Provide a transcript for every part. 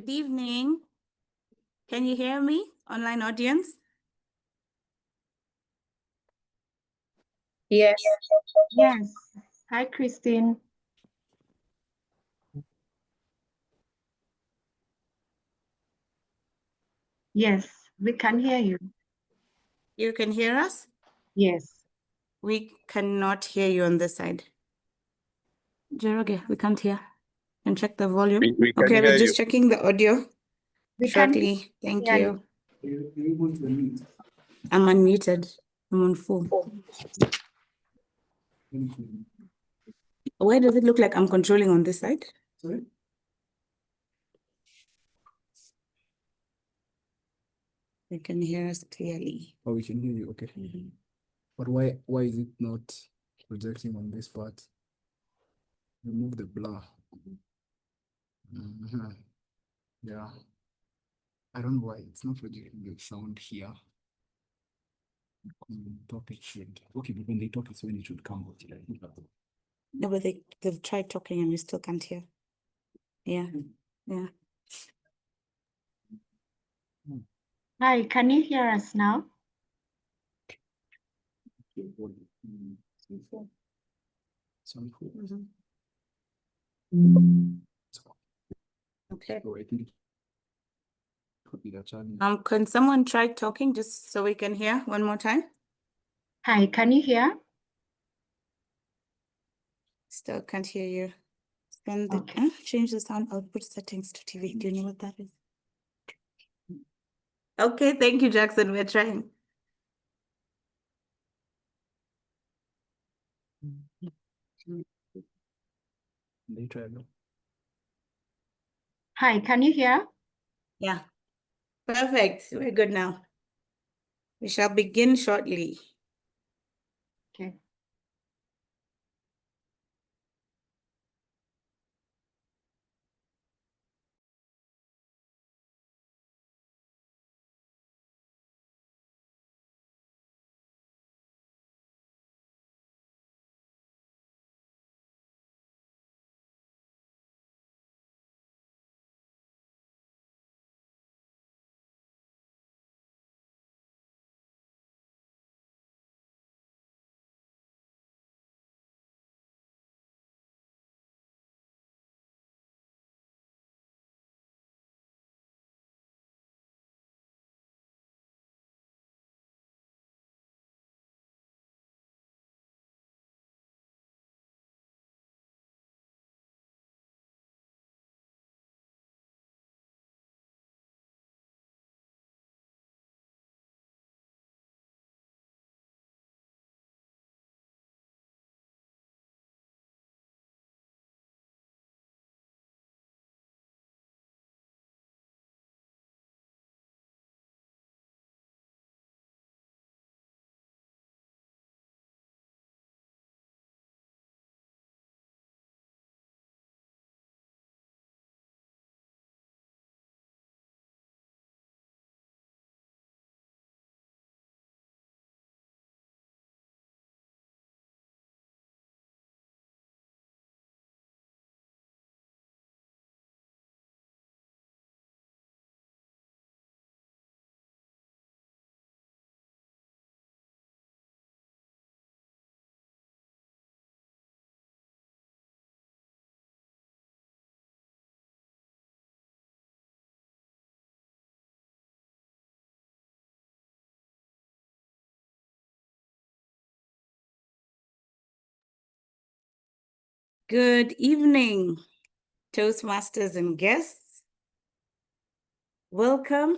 Good evening. Can you hear me, online audience? Yes. Yes. Hi, Christine. Yes, we can hear you. You can hear us? Yes. We cannot hear you on this side. Jeroge, we can't hear. Can check the volume. We can Okay, hear we're just you. checking the audio We can shortly. Thank hear you. I'm unmuted. I'm on full. Why does it look like I'm controlling on this side? Sorry? They can hear us clearly. Oh, we can hear you. Okay. But why is it not projecting on this part? Remove the blur. Yeah. I don't know why it's not projecting the sound here. Talk it should. Okay, but when they talk, it's when it should come out. No, but they've tried talking and we still can't hear. Yeah. Yeah. Hi, can you hear us now? Okay. So I think it could be the challenge. Can someone try talking just so we can hear one more time? Hi, can you hear? Still can't hear you. Okay. Change the sound output settings to TV. Do you know what that is? Okay, thank you, Jackson. We're trying. They try again. Hi, can you hear? Yeah. Perfect. We're good now. We shall begin shortly. Okay. Good evening, Toastmasters and guests. Welcome.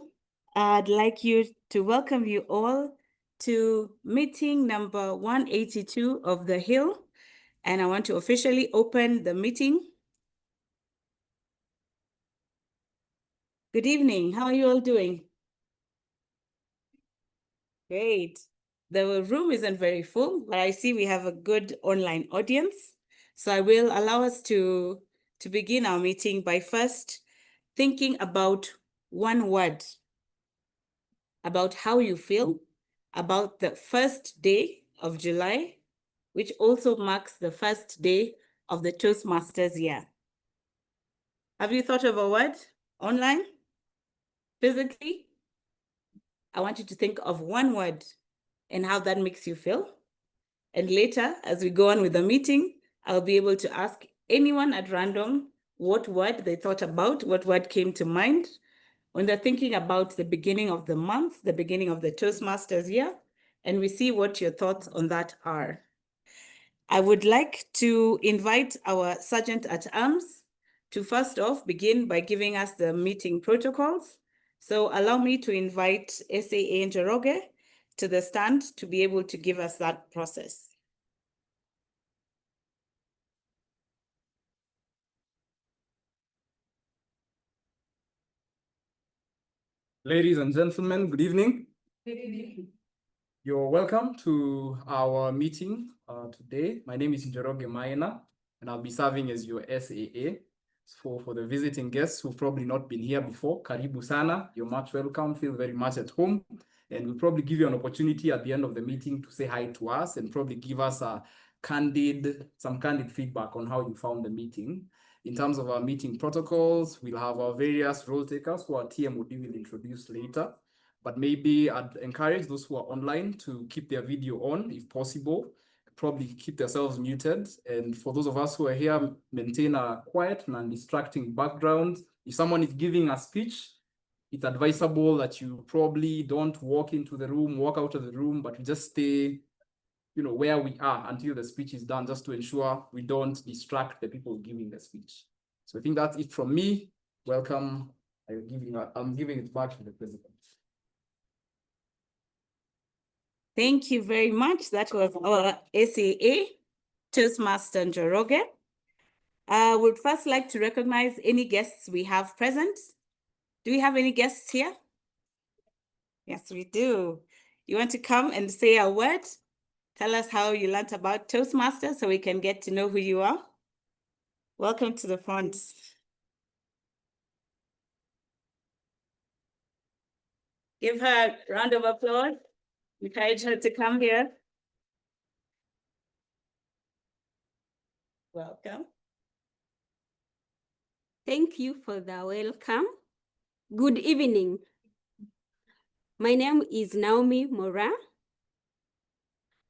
I'd like to welcome you all to meeting number 182 of the Hill. And I want to officially open the meeting. Good evening. How are you all doing? Great. The room isn't very full, but I see we have a good online audience. So I will allow us to begin our meeting by first thinking about one word, about how you feel about the first day of July, which also marks the first day of the Toastmasters year. Have you thought of a word online, physically, I want you to think of one word and how that makes you feel. And later, as we go on with the meeting, I'll be able to ask anyone at random what word they thought about, what word came to mind when they're thinking about the beginning of the month, the beginning of the Toastmasters year, and we see what your thoughts on that are. I would like to invite our Sergeant at Arms to first off begin by giving us the meeting protocols. So allow me to invite SAA Njoroge to the stand to be able to give us that process. Ladies and gentlemen, good evening. Good evening. You're welcome to our meeting today. My name is Njoroge Maina, and I'll be serving as your SAA. For the visiting guests who've probably not been here before, karibu sana, you're much welcome, feel very much at home. And we'll probably give you an opportunity at the end of the meeting to say hi to us and probably give us some candid feedback on how you found the meeting. In terms of our meeting protocols, we'll have our various role takers who our TMOD will introduce later. But maybe I'd encourage those who are online to keep their video on if possible, probably keep themselves muted. And for those of us who are here, maintain a quiet and undistracting background. If someone is giving a speech, it's advisable that you probably don't walk into the room, walk out of the room, but you just stay, where we are until the speech is done, just to ensure we don't distract the people giving the speech. So I think that's it from me. Welcome. I'm giving it back to the president. Thank you very much. That was our SAA, Toastmaster Njoroge. I would first like to recognize any guests we have present. Do we have any guests here? Yes, we do. You want to come and say a word? Tell us how you learned about Toastmasters so we can get to know who you are. Welcome to the front. Give her a round of applause. Encourage her to come here. Welcome. Thank you for the welcome. Good evening. My name is Naomi Mora.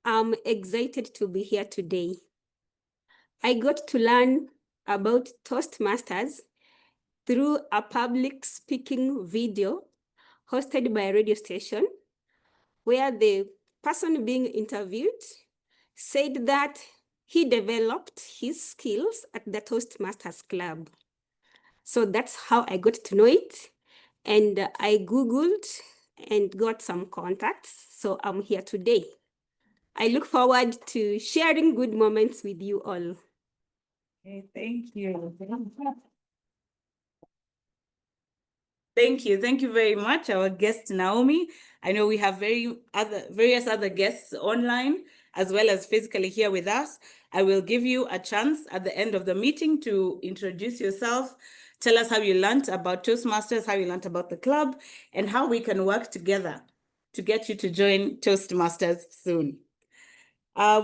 I'm excited to be here today. I got to learn about Toastmasters through a public speaking video hosted by a radio station, where the person being interviewed said that he developed his skills at the Toastmasters Club. So that's how I got to know it. And I Googled and got some contacts. So I'm here today. I look forward to sharing good moments with you all. Okay, thank you. Thank you. Thank you very much, our guest, Naomi. I know we have various other guests online, as well as physically here with us. I will give you a chance at the end of the meeting to introduce yourself, tell us how you learned about Toastmasters, how you learned about the club, and how we can work together to get you to join Toastmasters soon.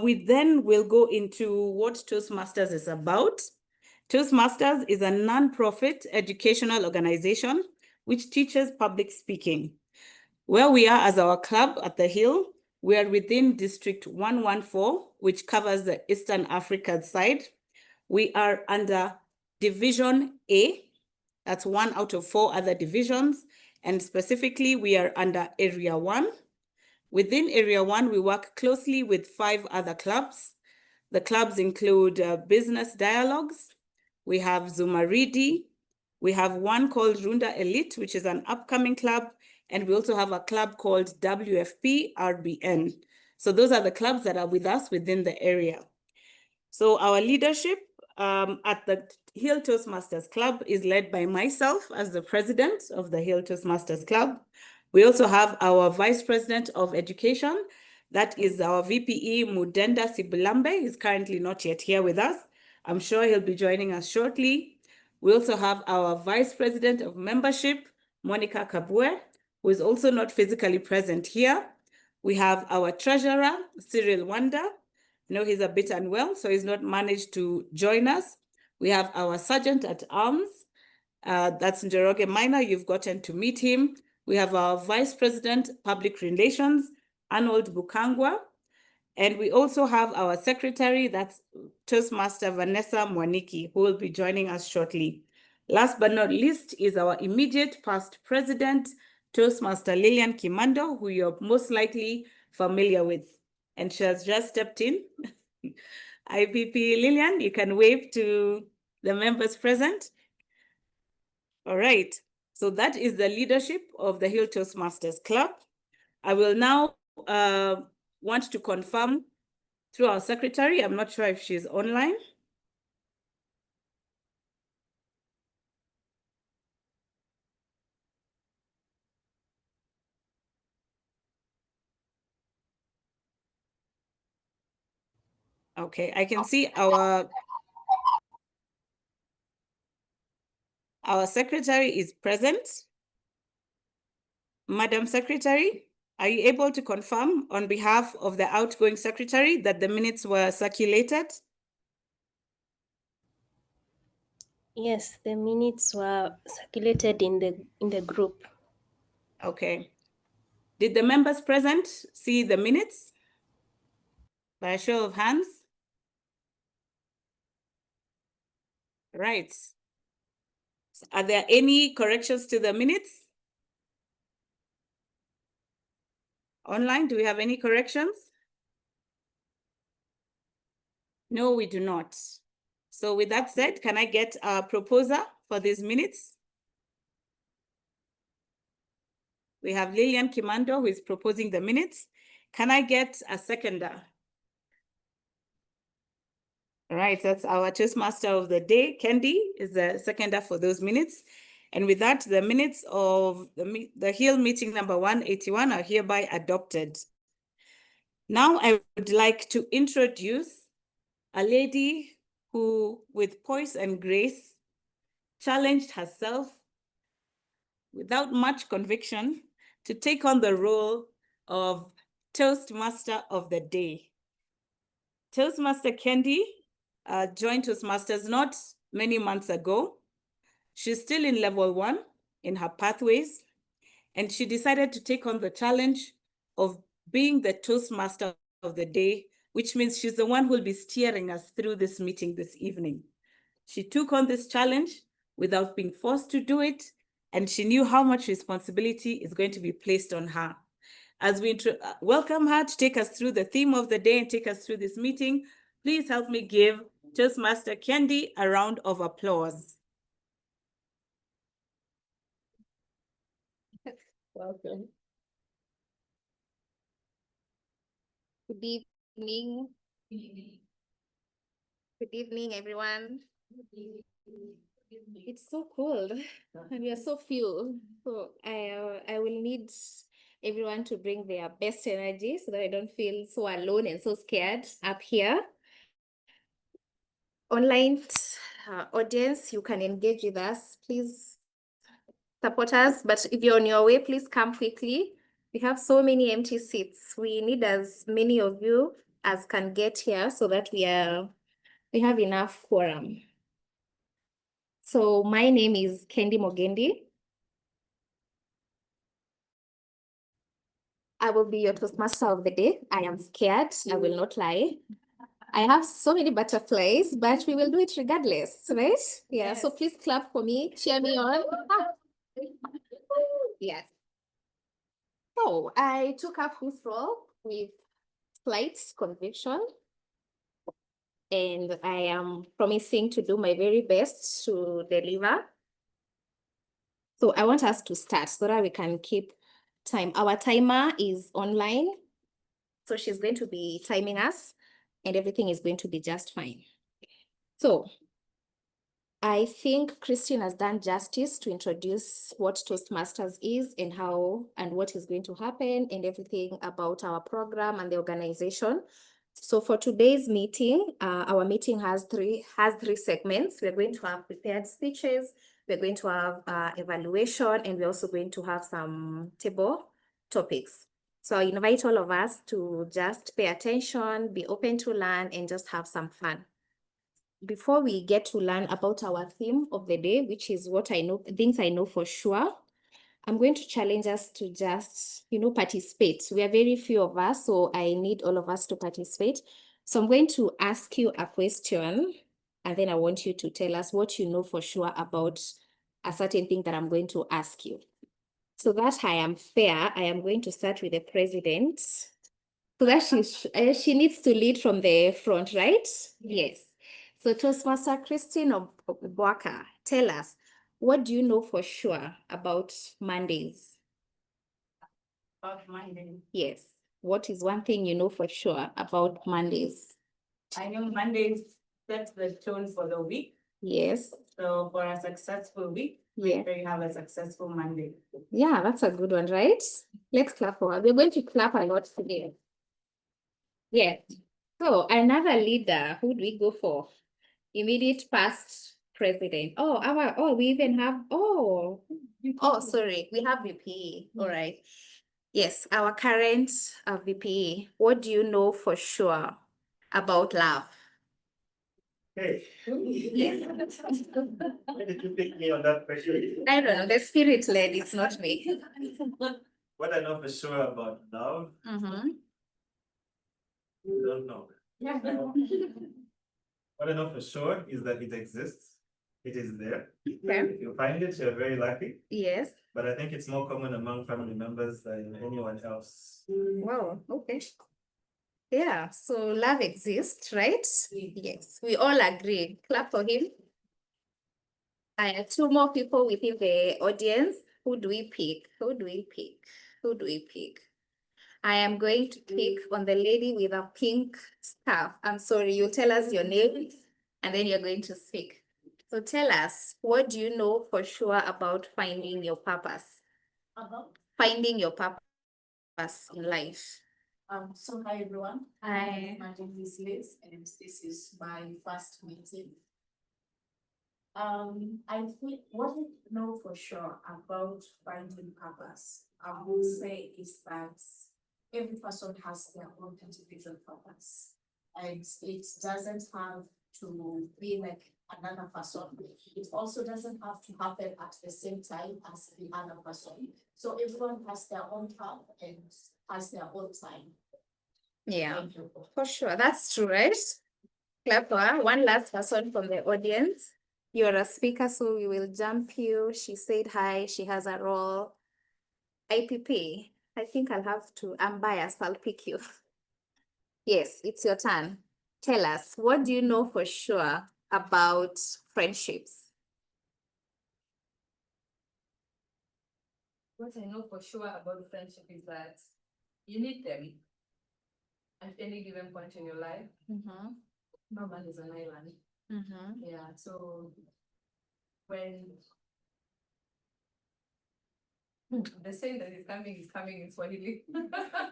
We then will go into what Toastmasters is about. Toastmasters is a non-profit educational organization which teaches public speaking. Where we are as our club at the Hill, we are within District 114, which covers the Eastern Africa side. We are under Division A, that's 1 out of 4 other divisions, and specifically we are under Area 1. Within Area 1, we work closely with 5 other clubs. The clubs include Business Dialogues, we have Zumaridi, we have one called Runda Elite, which is an upcoming club, and we also have a club called WFP RBN. So those are the clubs that are with us within the area. So our leadership at the Hill Toastmasters Club is led by myself as the president of the Hill Toastmasters Club. We also have our vice president of education, that is our VPE Mudenda Sibulambe. He's currently not yet here with us. I'm sure he'll be joining us shortly. We also have our vice president of membership, Monica Kabwe, who is also not physically present here. We have our treasurer, Cyril Wanda. I know he's a bit unwell, so he's not managed to join us. We have our sergeant at arms, That's Njoroge Minor. You've gotten to meet him. We have our Vice President, Public Relations, Arnold Bukangwa. And we also have our secretary, that's Toastmaster Vanessa Mwaniki, who will be joining us shortly. Last but not least is our immediate past president, Toastmaster Lillian Kimando, who you're most likely familiar with. And she has just stepped in. IPP Lillian, you can wave to the members present. All right, so that is the leadership of the Hill Toastmasters Club. I will now want to confirm through our secretary. I'm not sure if she's online. Okay, I can see our secretary is present. Madam Secretary, are you able to confirm on behalf of the outgoing secretary that the minutes were circulated? Yes, the minutes were circulated in the group. Okay. Did the members present see the minutes? By a show of hands? Right. Are there any corrections to the minutes? Online, do we have any corrections? No, we do not. So with that said, can I get a proposer for these minutes? We have Lillian Kimando, who is proposing the minutes. Can I get a seconder? All right, that's our Toastmaster of the day. Kendi is the seconder for those minutes. And with that, the minutes of the Hill meeting number 181 are hereby adopted. Now I would like to introduce a lady who, with poise and grace, challenged herself without much conviction to take on the role of Toastmaster of the day. Toastmaster Kendi joined Toastmasters not many months ago. She's still in level 1 in her pathways, and she decided to take on the challenge of being the Toastmaster of the day, which means she's the one who will be steering us through this meeting this evening. She took on this challenge without being forced to do it, and she knew how much responsibility is going to be placed on her. As we welcome her to take us through the theme of the day and take us through this meeting, please help me give Toastmaster Kendi a round of applause. Welcome. Good evening. Good evening, everyone. It's so cold and we are so few. So I will need everyone to bring their best energy so that I don't feel so alone and so scared up here. Online audience, you can engage with us. Please support us. But if you're on your way, please come quickly. We have so many empty seats. We need as many of you as can get here so that we have enough quorum. So my name is Kendi Mogendi. I will be your Toastmaster of the day. I am scared, I will not lie. I have so many butterflies, but we will do it regardless, right? Yeah, so please clap for me, cheer me on. Yes. So I took up this role with slight conviction, and I am promising to do my very best to deliver. So I want us to start so that we can keep time. Our timer is online, so she's going to be timing us, and everything is going to be just fine. So I think Christine has done justice to introduce what Toastmasters is and how and what is going to happen and everything about our program and the organization. So for today's meeting, our meeting has three segments. We're going to have prepared speeches, we're going to have evaluation, and we're also going to have some table topics. So I invite all of us to just pay attention, be open to learn, and just have some fun. before we get to learn about our theme of the day, which is what I know, things I know for sure, I'm going to challenge us to just, participate. We are very few of us, so I need all of us to participate. So I'm going to ask you a question, and then I want you to tell us what you know for sure about a certain thing that I'm going to ask you. So that I am fair, I am going to start with the president. So that she needs to lead from the front, right? Yes. So Toastmaster Christine Obwaka, tell us, what do you know for sure about Mondays? About Monday. Yes. What is one thing you know for sure about Mondays? I know Mondays sets the tone for the week. Yes. So for a successful week, Yeah. we have a successful Monday. Yeah, that's a good one, right? Let's clap for her. We're going to clap a lot today. Yes. So another leader, who do we go for? Immediate past president. We even have, sorry, we have VP. All right. Yes, our current VP. What do you know for sure about love? Hey, Yes. why did you pick me on that question? I don't know, the spirit led, it's not me. What I know for sure about love, Mm-hmm. I don't know. What I know for sure is that it exists. It is there. Okay. If you find it, you're very lucky. Yes. But I think it's more common among family members than anyone else. Wow, okay. Yeah, so love exists, right? Yes, we all agree. Clap for him. I have two more people within the audience. Who do we pick? Who do we pick? Who do we pick? I am going to pick on the lady with a pink scarf. I'm sorry, you tell us your name and then you're going to speak. So tell us, what do you know for sure about finding your purpose? Finding your purpose in life. So hi everyone. Hi. My name is Liz and this is my first meeting. I think what I know for sure about finding purpose, I will say is that every person has their own individual purpose. And it doesn't have to be like another person. It also doesn't have to happen at the same time as the other person. So everyone has their own path and has their own time. Yeah, Thank you. for sure. That's true, right? Clap for her. One last person from the audience. You're a speaker, so we will jump you. She said hi. She has a role. IPP. I think I'm biased. I'll pick you. Yes, it's your turn. Tell us, what do you know for sure about friendships? What I know for sure about friendship is that you need them at any given point in your life. Mm-hmm. No man is an island. Mm-hmm. Yeah, so when the saying that is coming in Swahili.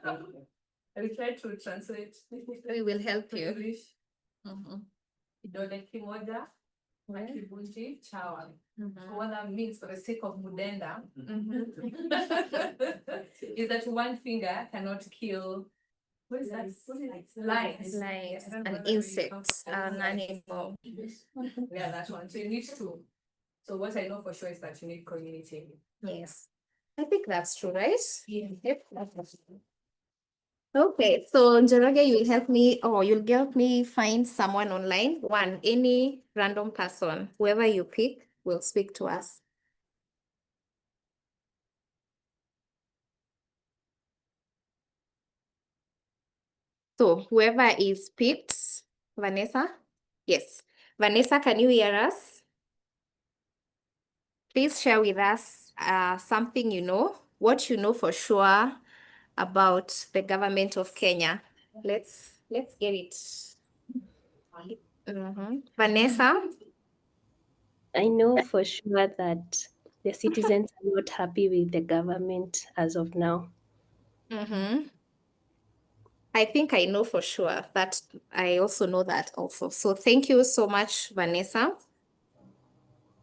I will try to translate. We will help you. English. Mm-hmm. Kidole kimoja hakivunji chawa. Mm-hmm. So what that means, for the sake of Mudenda, Mm-hmm. is that one finger cannot kill. What is that? Lice. Lice, I don't know an whether insect, we an have animal. Yeah, that one. So you need to. So what I know for sure is that you need community. Yes, I think that's true, right? Yeah. Yep. That's true. Okay, so Njoroge, you'll help me find someone online. Any random person, whoever you pick will speak to us. So whoever is picked, Vanessa? Yes. Vanessa, can you hear us? Please share with us something you know, what you know for sure about the government of Kenya. Let's get it. Vanessa? I know for sure that the citizens are not happy with the government as of now. I think I know for sure that I also know that also. So thank you so much, Vanessa.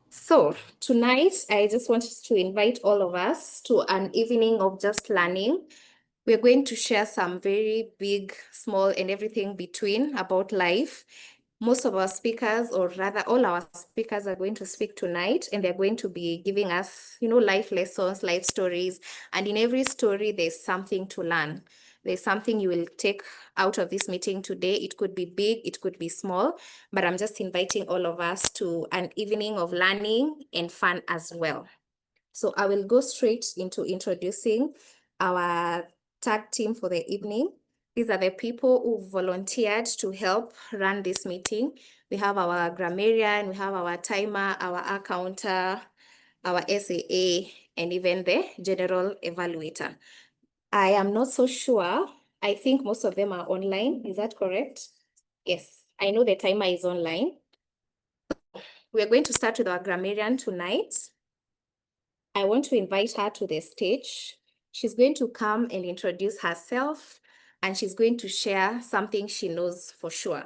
So tonight, I just wanted to invite all of us to an evening of just learning. We're going to share some very big, small, and everything between about life. most of our speakers, or rather all our speakers, are going to speak tonight, and they're going to be giving us, life lessons, life stories. And in every story, there's something to learn. There's something you will take out of this meeting today. It could be big, it could be small, but I'm just inviting all of us to an evening of learning and fun as well. So I will go straight into introducing our tag team for the evening. These are the people who volunteered to help run this meeting. We have our grammarian, we have our timer, our accounter, our SAA, and even the general evaluator. I am not so sure. I think most of them are online. Is that correct? Yes, I know the timer is online. We're going to start with our grammarian tonight. I want to invite her to the stage. She's going to come and introduce herself, and she's going to share something she knows for sure.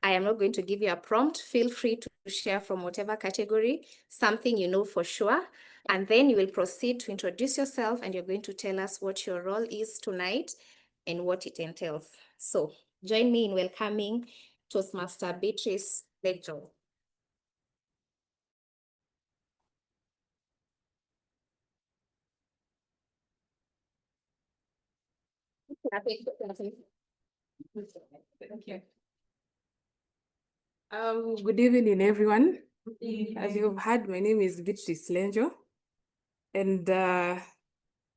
I am not going to give you a prompt. Feel free to share from whatever category, something you know for sure. And then you will proceed to introduce yourself, and you're going to tell us what your role is tonight and what it entails. So join me in welcoming Toastmaster Beatrice Lejo. Thank you. Good evening, everyone. As you've heard, my name is Beatrice Lenjo. And let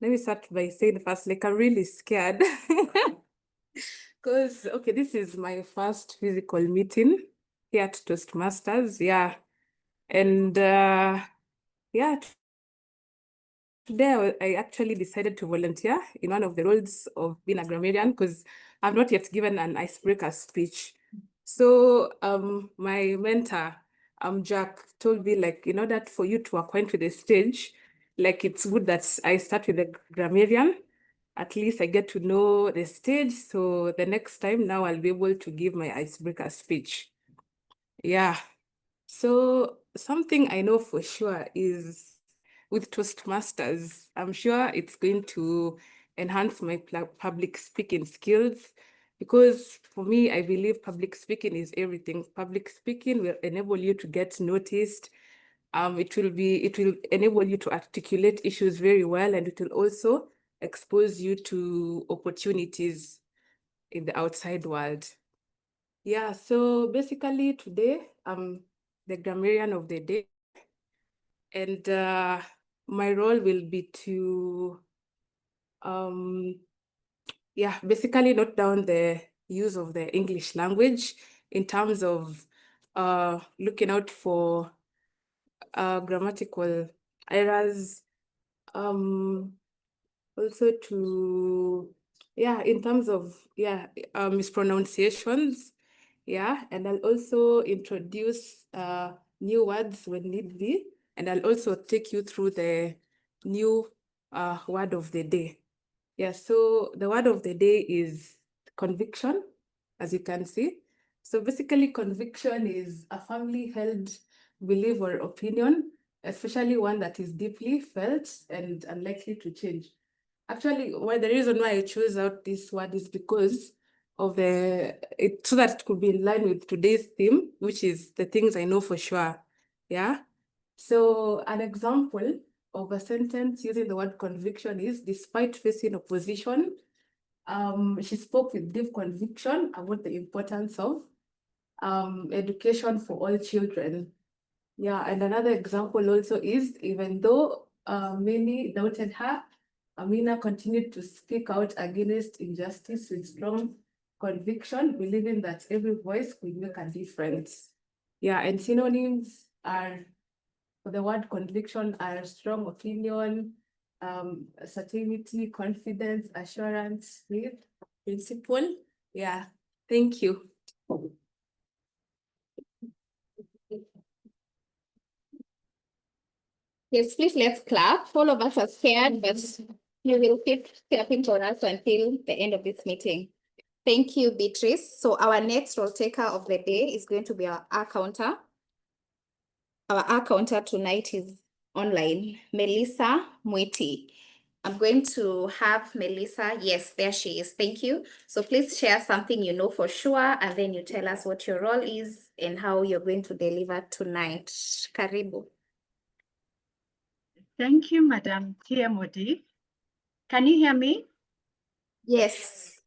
me start by saying first, like, I'm really scared. Because, okay, this is my first physical meeting here at Toastmasters. Yeah. And yeah, today I actually decided to volunteer in one of the roles of being a grammarian because I've not yet given an icebreaker speech. So my mentor, Jack, told me, like, in order for you to acquaint with the stage, like, it's good that I start with the grammarian. At least I get to know the stage. So the next time now I'll be able to give my icebreaker speech. Yeah. So something I know for sure is with Toastmasters, I'm sure it's going to enhance my public speaking skills, because for me, I believe public speaking is everything. Public speaking will enable you to get noticed. It will enable you to articulate issues very well, and it will also expose you to opportunities in the outside world. Yeah, so basically today, I'm the grammarian of the day, and my role will be to, basically note down the use of the English language in terms of looking out for grammatical errors, also to, in terms of, mispronunciations, and I'll also introduce new words when need be, and I'll also take you through the new word of the day. Yeah, so the word of the day is conviction, as you can see. So basically, conviction is a firmly held belief or opinion, especially one that is deeply felt and unlikely to change. Actually, the reason why I chose out this word is because of so that it could be in line with today's theme, which is the things I know for sure. Yeah. So an example of a sentence using the word conviction is, despite facing opposition, she spoke with deep conviction about the importance of education for all children. Yeah, and another example also is, even though many doubted her, Amina continued to speak out against injustice with strong conviction, believing that every voice could make a difference. Yeah, and synonyms for the word conviction are strong opinion, certainty, confidence, assurance, faith, principle. Yeah, thank you. Yes, please let's clap. All of us are scared, but you will keep clapping for us until the end of this meeting. Thank you, Beatrice. So our next role taker of the day is going to be our accounter. Our accounter tonight is online, Melissa Mwiti. I'm going to have Melissa. Yes, there she is. Thank you. So please share something you know for sure, and then you tell us what your role is and how you're going to deliver tonight. Karibu. Thank you, Madam TMOD. Can you hear me? Yes.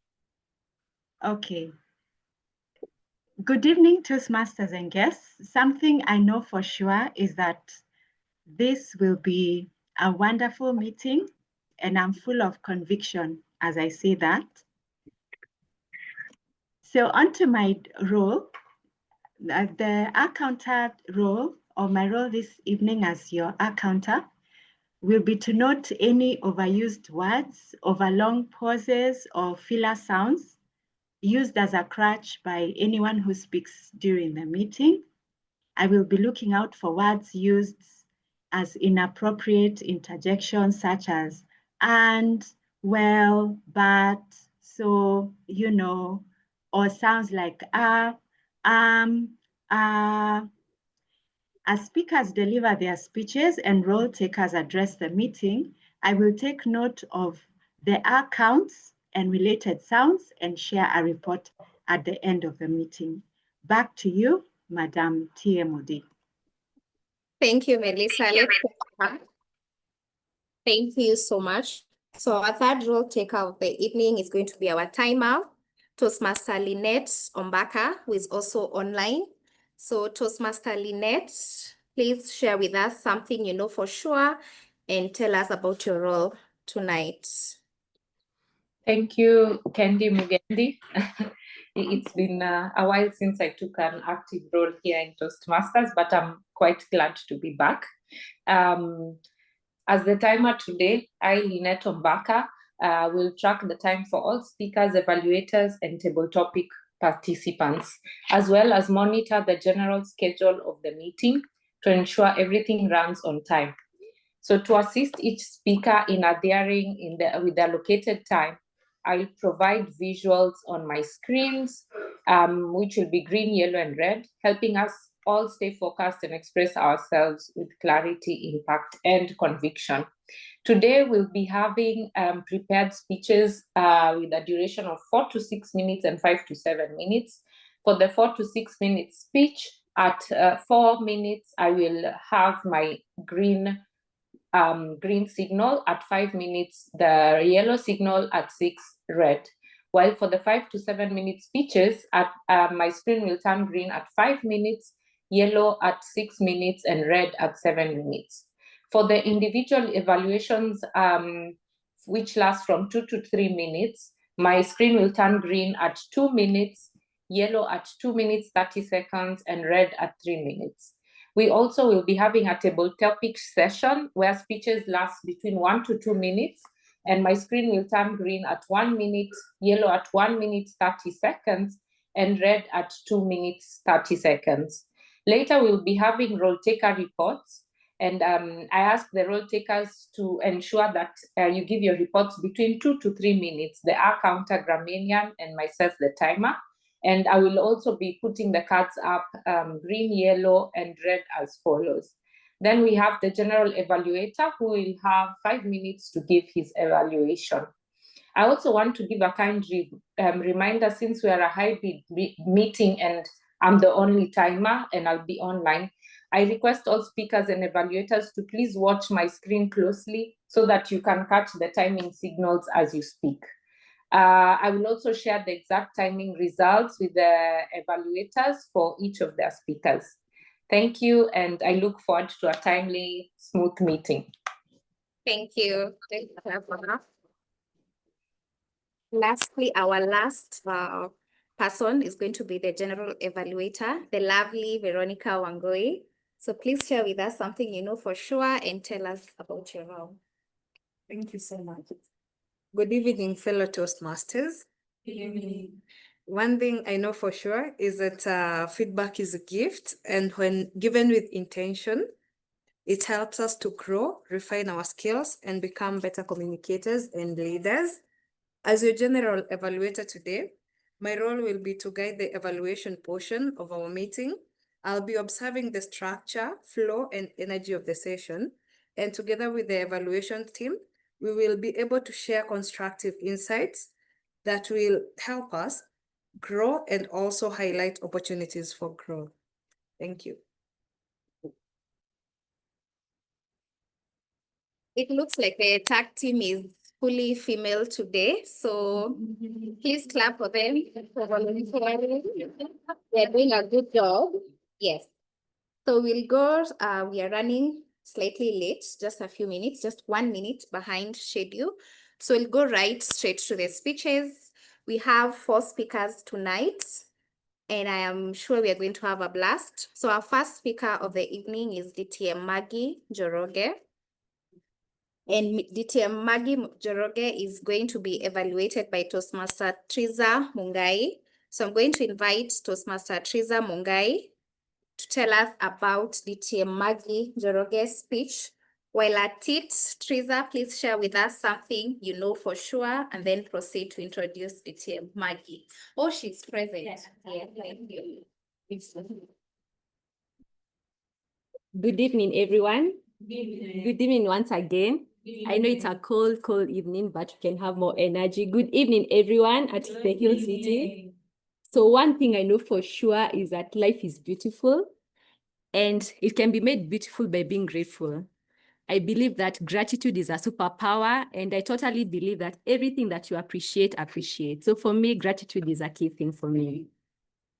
Okay. Good evening, Toastmasters and guests. Something I know for sure is that this will be a wonderful meeting, and I'm full of conviction as I say that. So onto my role, the accountant role, or my role this evening as your accountant, will be to note any overused words, overlong pauses, or filler sounds used as a crutch by anyone who speaks during the meeting. I will be looking out for words used as inappropriate interjections such as and, well, but, so, you know, or sounds like As speakers deliver their speeches and role takers address the meeting, I will take note of the counts and related sounds and share a report at the end of the meeting. Back to you, Madam TMOD. Thank you, Melissa. Thank you so much. So our third role taker of the evening is going to be our timer, Toastmaster Lynette Ombaka, who is also online. So Toastmaster Lynette, please share with us something you know for sure and tell us about your role tonight. Thank you, Kendi Mugendi. It's been a while since I took an active role here in Toastmasters, but I'm quite glad to be back. As the timer today, I, Lynette Ombaka, will track the time for all speakers, evaluators, and table topic participants, as well as monitor the general schedule of the meeting to ensure everything runs on time. So to assist each speaker in adhering with the allocated time, I'll provide visuals on my screens, which will be green, yellow, and red, helping us all stay focused and express ourselves with clarity, impact, and conviction. Today, we'll be having prepared speeches with a duration of 4 to 6 minutes and 5 to 7 minutes. For the 4 to 6 minute speech, at 4 minutes, I will have my green signal, at 5 minutes, the yellow signal, at 6, red. While for the 5 to 7 minute speeches, my screen will turn green at 5 minutes, yellow at 6 minutes, and red at 7 minutes. For the individual evaluations, which last from 2 to 3 minutes, my screen will turn green at 2 minutes, yellow at 2 minutes, 30 seconds, and red at 3 minutes. We also will be having a table topic session where speeches last between 1 to 2 minutes, and my screen will turn green at 1 minute, yellow at 1 minute, 30 seconds, and red at 2 minutes, 30 seconds. Later, we'll be having role taker reports, and I ask the role takers to ensure that you give your reports between 2 to 3 minutes. The counter, Gramanian, and myself, the timer. And I will also be putting the cards up green, yellow, and red as follows. Then we have the general evaluator who will have 5 minutes to give his evaluation. I also want to give a kind reminder, since we are a hybrid meeting and I'm the only timer and I'll be online, I request all speakers and evaluators to please watch my screen closely so that you can catch the timing signals as you speak. I will also share the exact timing results with the evaluators for each of their speakers. Thank you, and I look forward to a timely, smooth meeting. Thank you. Thank you. Lastly, our last person is going to be the general evaluator, the lovely Veronica Wangoi. So please share with us something you know for sure and tell us about your role. Thank you so much. Good evening, fellow Toastmasters. Good evening. One thing I know for sure is that feedback is a gift, and when given with intention, it helps us to grow, refine our skills, and become better communicators and leaders. As your general evaluator today, my role will be to guide the evaluation portion of our meeting. I'll be observing the structure, flow, and energy of the session, and together with the evaluation team, we will be able to share constructive insights that will help us grow and also highlight opportunities for growth. Thank you. It looks like the tag team is fully female today, so please clap for them for volunteering. They're doing a good job. Yes. So we'll go, we are running slightly late, just a few minutes, just 1 minute behind schedule. So we'll go right straight to the speeches. We have 4 speakers tonight, and I am sure we are going to have a blast. So our first speaker of the evening is DTM Maggie Njoroge. And DTM Maggie Njoroge is going to be evaluated by Toastmaster Triza Mungai. So I'm going to invite Toastmaster Triza Mungai to tell us about DTM Maggie Njoroge's speech. While at it, Triza, please share with us something you know for sure, and then proceed to introduce DTM Maggie. Oh, she's present. Yeah, thank you. Good evening, everyone. Good evening once again. I know it's a cold evening, but you can have more energy. Good evening, everyone at the Hill City. So one thing I know for sure is that life is beautiful, and it can be made beautiful by being grateful. I believe that gratitude is a superpower, and I totally believe that everything that you appreciate. So for me, gratitude is a key thing for me.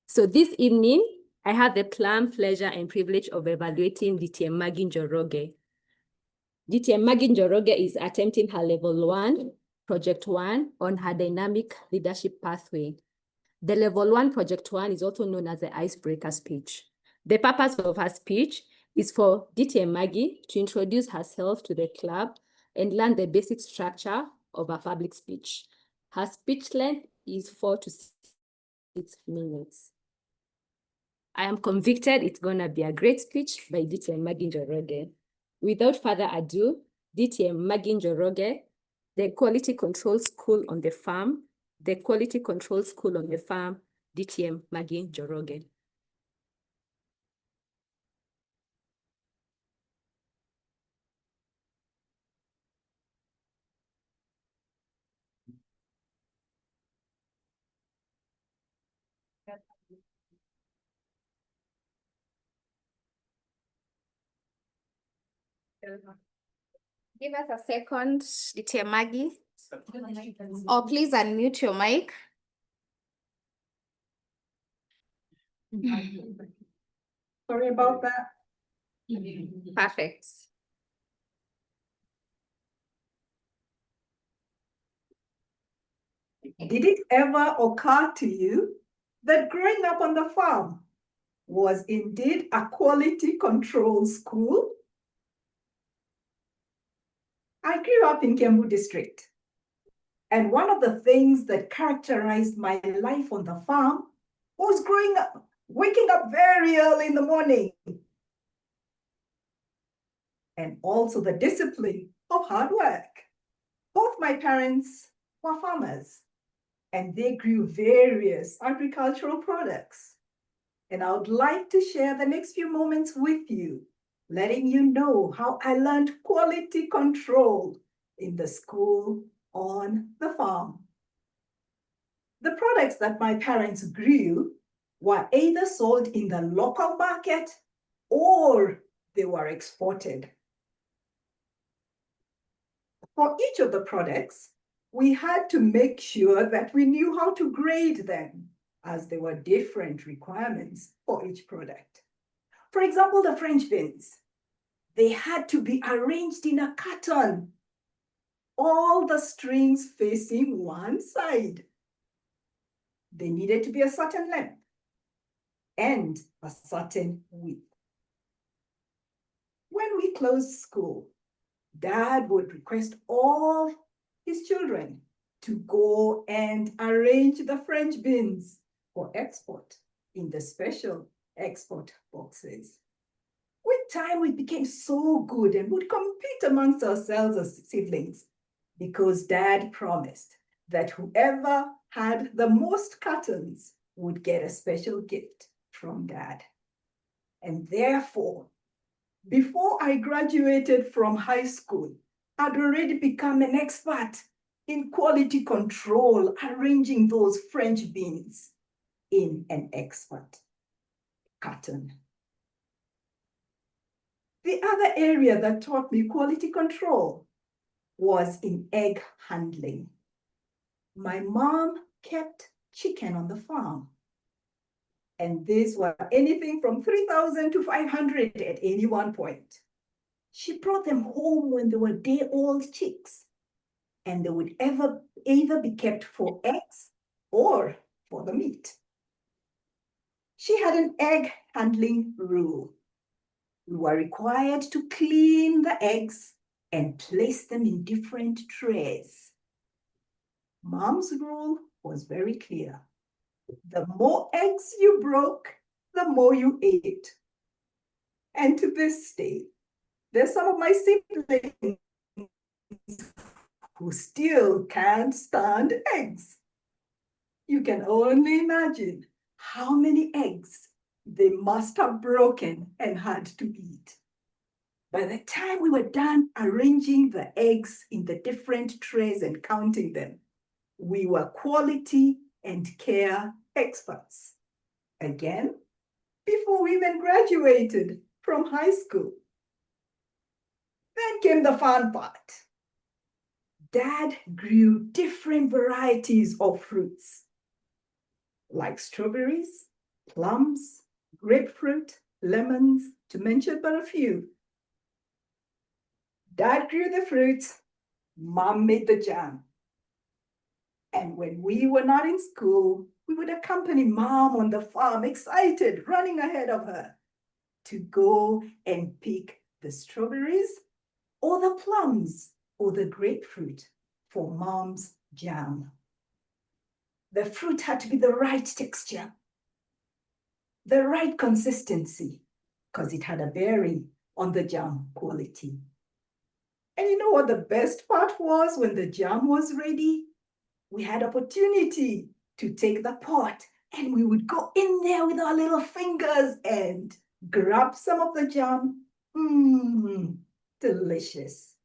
So this evening, I have the pleasure and privilege of evaluating DTM Maggie Njoroge. DTM Maggie Njoroge is attempting her level 1, project 1 on her dynamic leadership pathway. The level 1 project 1 is also known as the icebreaker speech. The purpose of her speech is for DTM Maggie to introduce herself to the club and learn the basic structure of a public speech. Her speech length is 4 to 6 minutes. I am convicted it's gonna be a great speech by DTM Maggie Njoroge. Without further ado, DTM Maggie Njoroge, the Quality Control School on the Farm, DTM Maggie Njoroge. Give us a second, DTM Maggie. Or please unmute your mic. Sorry about that. Perfect. Did it ever occur to you that growing up on the farm was indeed a quality control school? I grew up in Kiambu district, and one of the things that characterized my life on the farm was waking up very early in the morning, and also the discipline of hard work. Both my parents were farmers, and they grew various agricultural products. And I would like to share the next few moments with you, letting you know how I learned quality control in the school on the farm. The products that my parents grew were either sold in the local market or they were exported. For each of the products, we had to make sure that we knew how to grade them, as there were different requirements for each product. For example, the French beans, they had to be arranged in a carton, all the strings facing one side. They needed to be a certain length and a certain width. When we closed school, Dad would request all his children to go and arrange the French beans for export in the special export boxes. With time, we became so good and would compete amongst ourselves as siblings because Dad promised that whoever had the most cartons would get a special gift from Dad. And therefore, before I graduated from high school, I'd already become an expert in quality control, arranging those French beans in an expert carton. The other area that taught me quality control was in egg handling. My mom kept chicken on the farm, and these were anything from 3,000 to 500 at any one point. She brought them home when they were day-old chicks, and they would either be kept for eggs or for the meat. She had an egg handling rule. We were required to clean the eggs and place them in different trays. Mom's rule was very clear. The more eggs you broke, the more you ate. And to this day, there's some of my siblings who still can't stand eggs. You can only imagine how many eggs they must have broken and had to eat. By the time we were done arranging the eggs in the different trays and counting them, we were quality and care experts. Again, before we even graduated from high school. Then came the fun part. Dad grew different varieties of fruits, like strawberries, plums, grapefruit, lemons, to mention but a few. Dad grew the fruits, Mom made the jam. And when we were not in school, we would accompany Mom on the farm, excited, running ahead of her to go and pick the strawberries or the plums or the grapefruit for Mom's jam. The fruit had to be the right texture, the right consistency, because it had a bearing on the jam quality. And you know what the best part was? When the jam was ready, we had opportunity to take the pot and we would go in there with our little fingers and grab some of the jam. Delicious.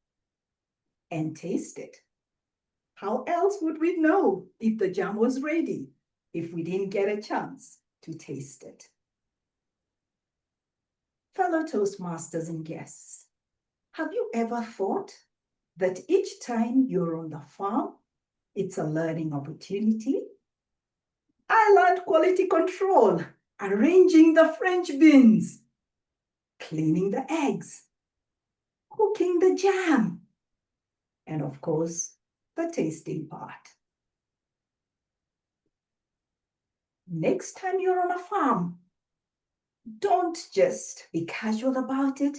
And taste it. How else would we know if the jam was ready if we didn't get a chance to taste it? Fellow Toastmasters and guests, have you ever thought that each time you're on the farm, it's a learning opportunity? I learned quality control, arranging the French beans, cleaning the eggs, cooking the jam, and of course, the tasting part. Next time you're on a farm, don't just be casual about it.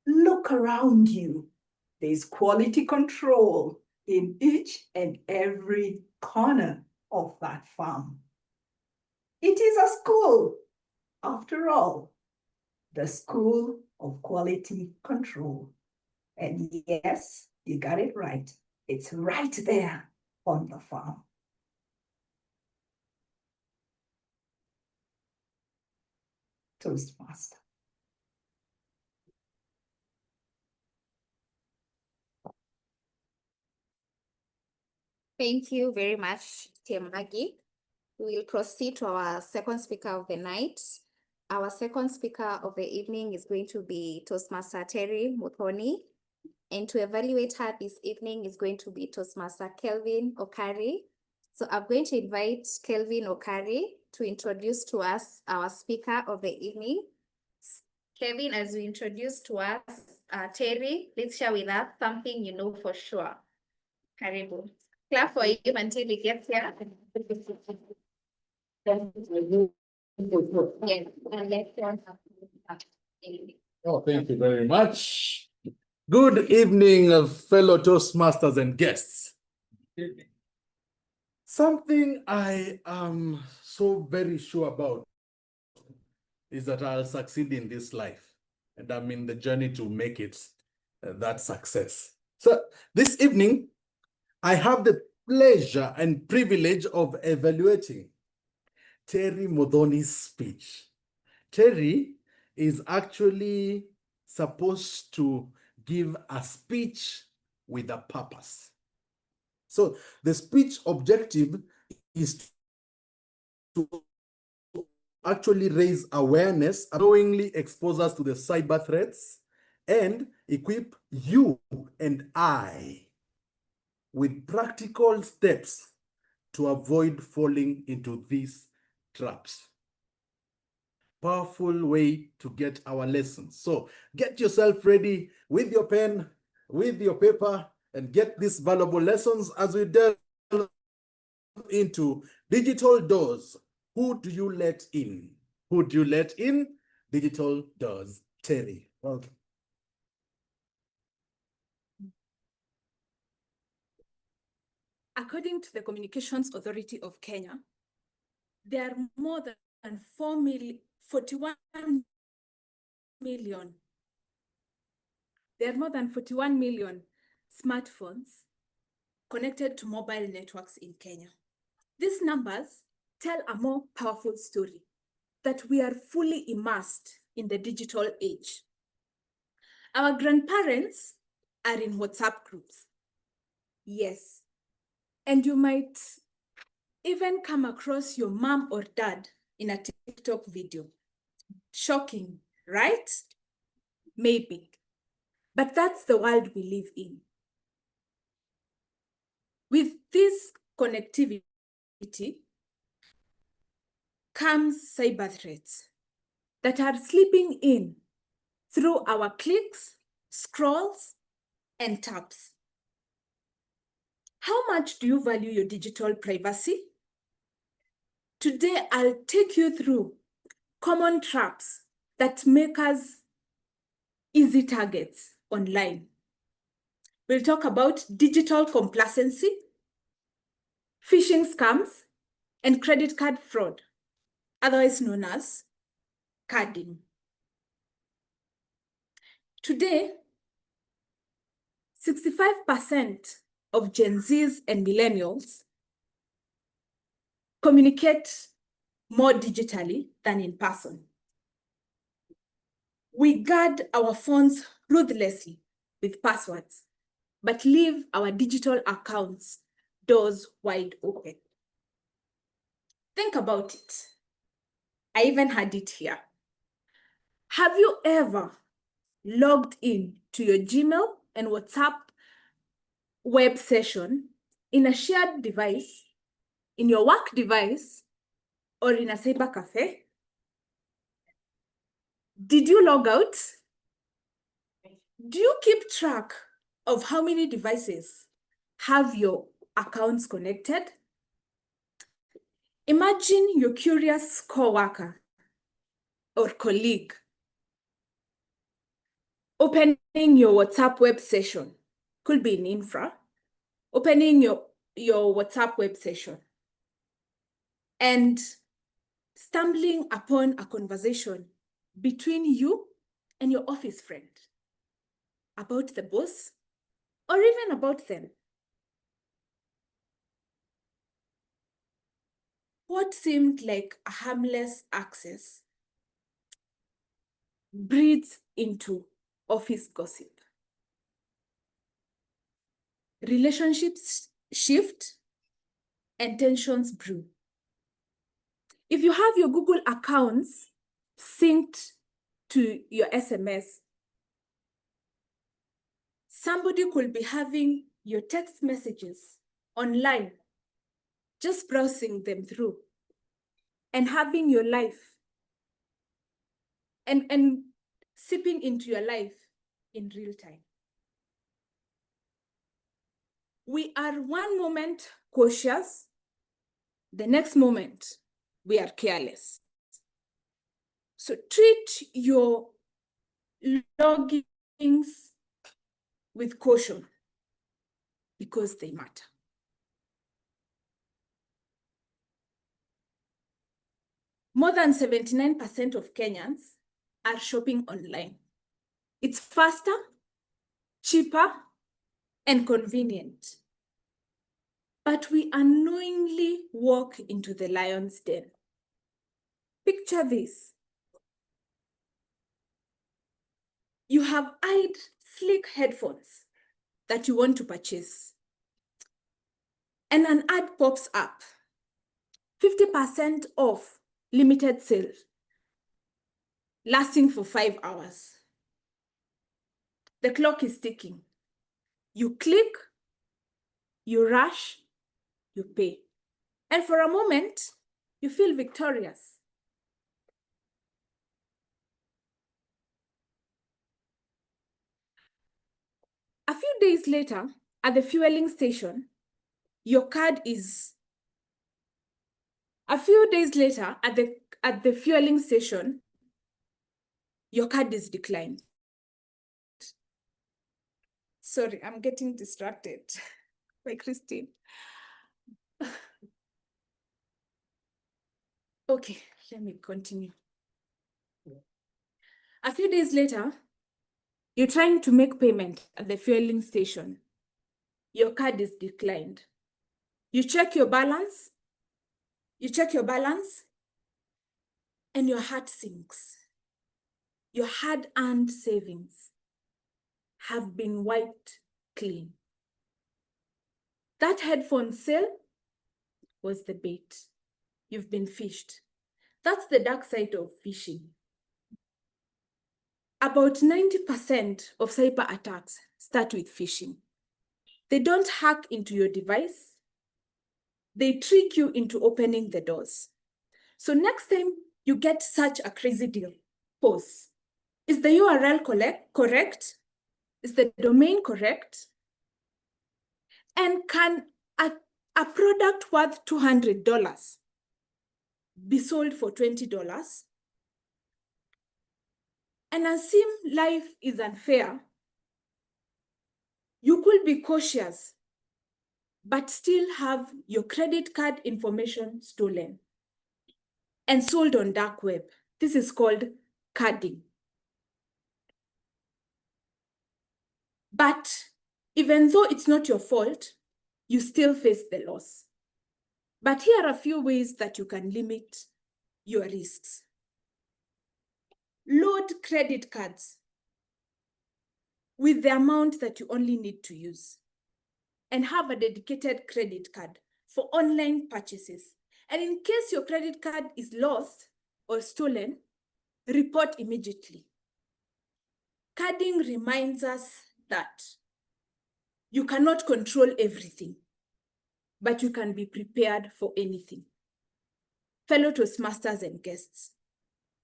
Look around you. There's quality control in each and every corner of that farm. It is a school, after all, the school of quality control. And yes, you got it right. It's right there on the farm. Toastmaster. Thank you very much, Team Maggie. We will proceed to our second speaker of the night. Our second speaker of the evening is going to be Toastmaster Terry Muthoni. And to evaluate her this evening is going to be Toastmaster Kelvin Okari. So I'm going to invite Kelvin Okari to introduce to us our speaker of the evening. Kevin, as we introduce to us Terry, please share with us something you know for sure. Karibu. Clap for him until he gets here. Yes, and let's Oh, thank you very much. Good evening, fellow Toastmasters and guests. Something I am so very sure about is that I'll succeed in this life, and I'm in the journey to make it that success. So this evening, I have the pleasure and privilege of evaluating Terry Muthoni's speech. Terry is actually supposed to give a speech with a purpose. So the speech objective is to actually raise awareness, knowingly expose us to the cyber threats, and equip you and I with practical steps to avoid falling into these traps. Powerful way to get our lessons. So get yourself ready with your pen, with your paper, and get these valuable lessons as we delve into digital doors. Who do you let in? Who do you let in? Digital doors. Terry, welcome. According to the Communications Authority of Kenya, there are more than 41 million. There are more than 41 million smartphones connected to mobile networks in Kenya. These numbers tell a more powerful story, that we are fully immersed in the digital age. Our grandparents are in WhatsApp groups. Yes. And you might even come across your mom or dad in a TikTok video. Shocking, right? Maybe. But that's the world we live in. With this connectivity comes cyber threats that are slipping in through our clicks, scrolls, and taps. How much do you value your digital privacy? Today, I'll take you through common traps that make us easy targets online. We'll talk about digital complacency, phishing scams, and credit card fraud, otherwise known as carding. Today, 65% of Gen Zs and millennials communicate more digitally than in person. We guard our phones ruthlessly with passwords, but leave our digital accounts doors wide open. Think about it. I even had it here. Have you ever logged in to your Gmail and WhatsApp web session in a shared device, in your work device, or in a cyber cafe? Did you log out? Do you keep track of how many devices have your accounts connected? Imagine your curious coworker or colleague opening your WhatsApp web session, could be in infra, opening your WhatsApp web session and stumbling upon a conversation between you and your office friend about the boss or even about them. What seemed like a harmless access breeds into office gossip. Relationships shift and tensions brew. If you have your Google accounts synced to your SMS, somebody could be having your text messages online, just browsing them through and having your life and seeping into your life in real time. We are one moment cautious, the next moment we are careless. So treat your logins with caution because they matter. More than 79% of Kenyans are shopping online. It's faster, cheaper, and convenient. But we unknowingly walk into the lion's den. Picture this. You have eyed sleek headphones that you want to purchase. And an ad pops up. 50% off limited sale, lasting for 5 hours. The clock is ticking. You click, you rush, you pay. And for a moment, you feel victorious. A few days later, at the fueling station, your card is... A few days later, at the fueling station, your card is declined. Sorry, I'm getting distracted by Christine. Okay, let me continue. A few days later, you're trying to make payment at the fueling station. Your card is declined. You check your balance, and your heart sinks. Your hard-earned savings have been wiped clean. That headphone sale was the bait. You've been fished. That's the dark side of phishing. About 90% of cyber attacks start with phishing. They don't hack into your device. They trick you into opening the doors. So next time you get such a crazy deal, pause. Is the URL correct? Is the domain correct? And can a product worth $200 be sold for $20? And assume life is unfair. You could be cautious, but still have your credit card information stolen and sold on dark web. This is called carding. But even though it's not your fault, you still face the loss. But here are a few ways that you can limit your risks. Load credit cards with the amount that you only need to use, and have a dedicated credit card for online purchases. And in case your credit card is lost or stolen, report immediately. Carding reminds us that you cannot control everything, but you can be prepared for anything. Fellow Toastmasters and guests,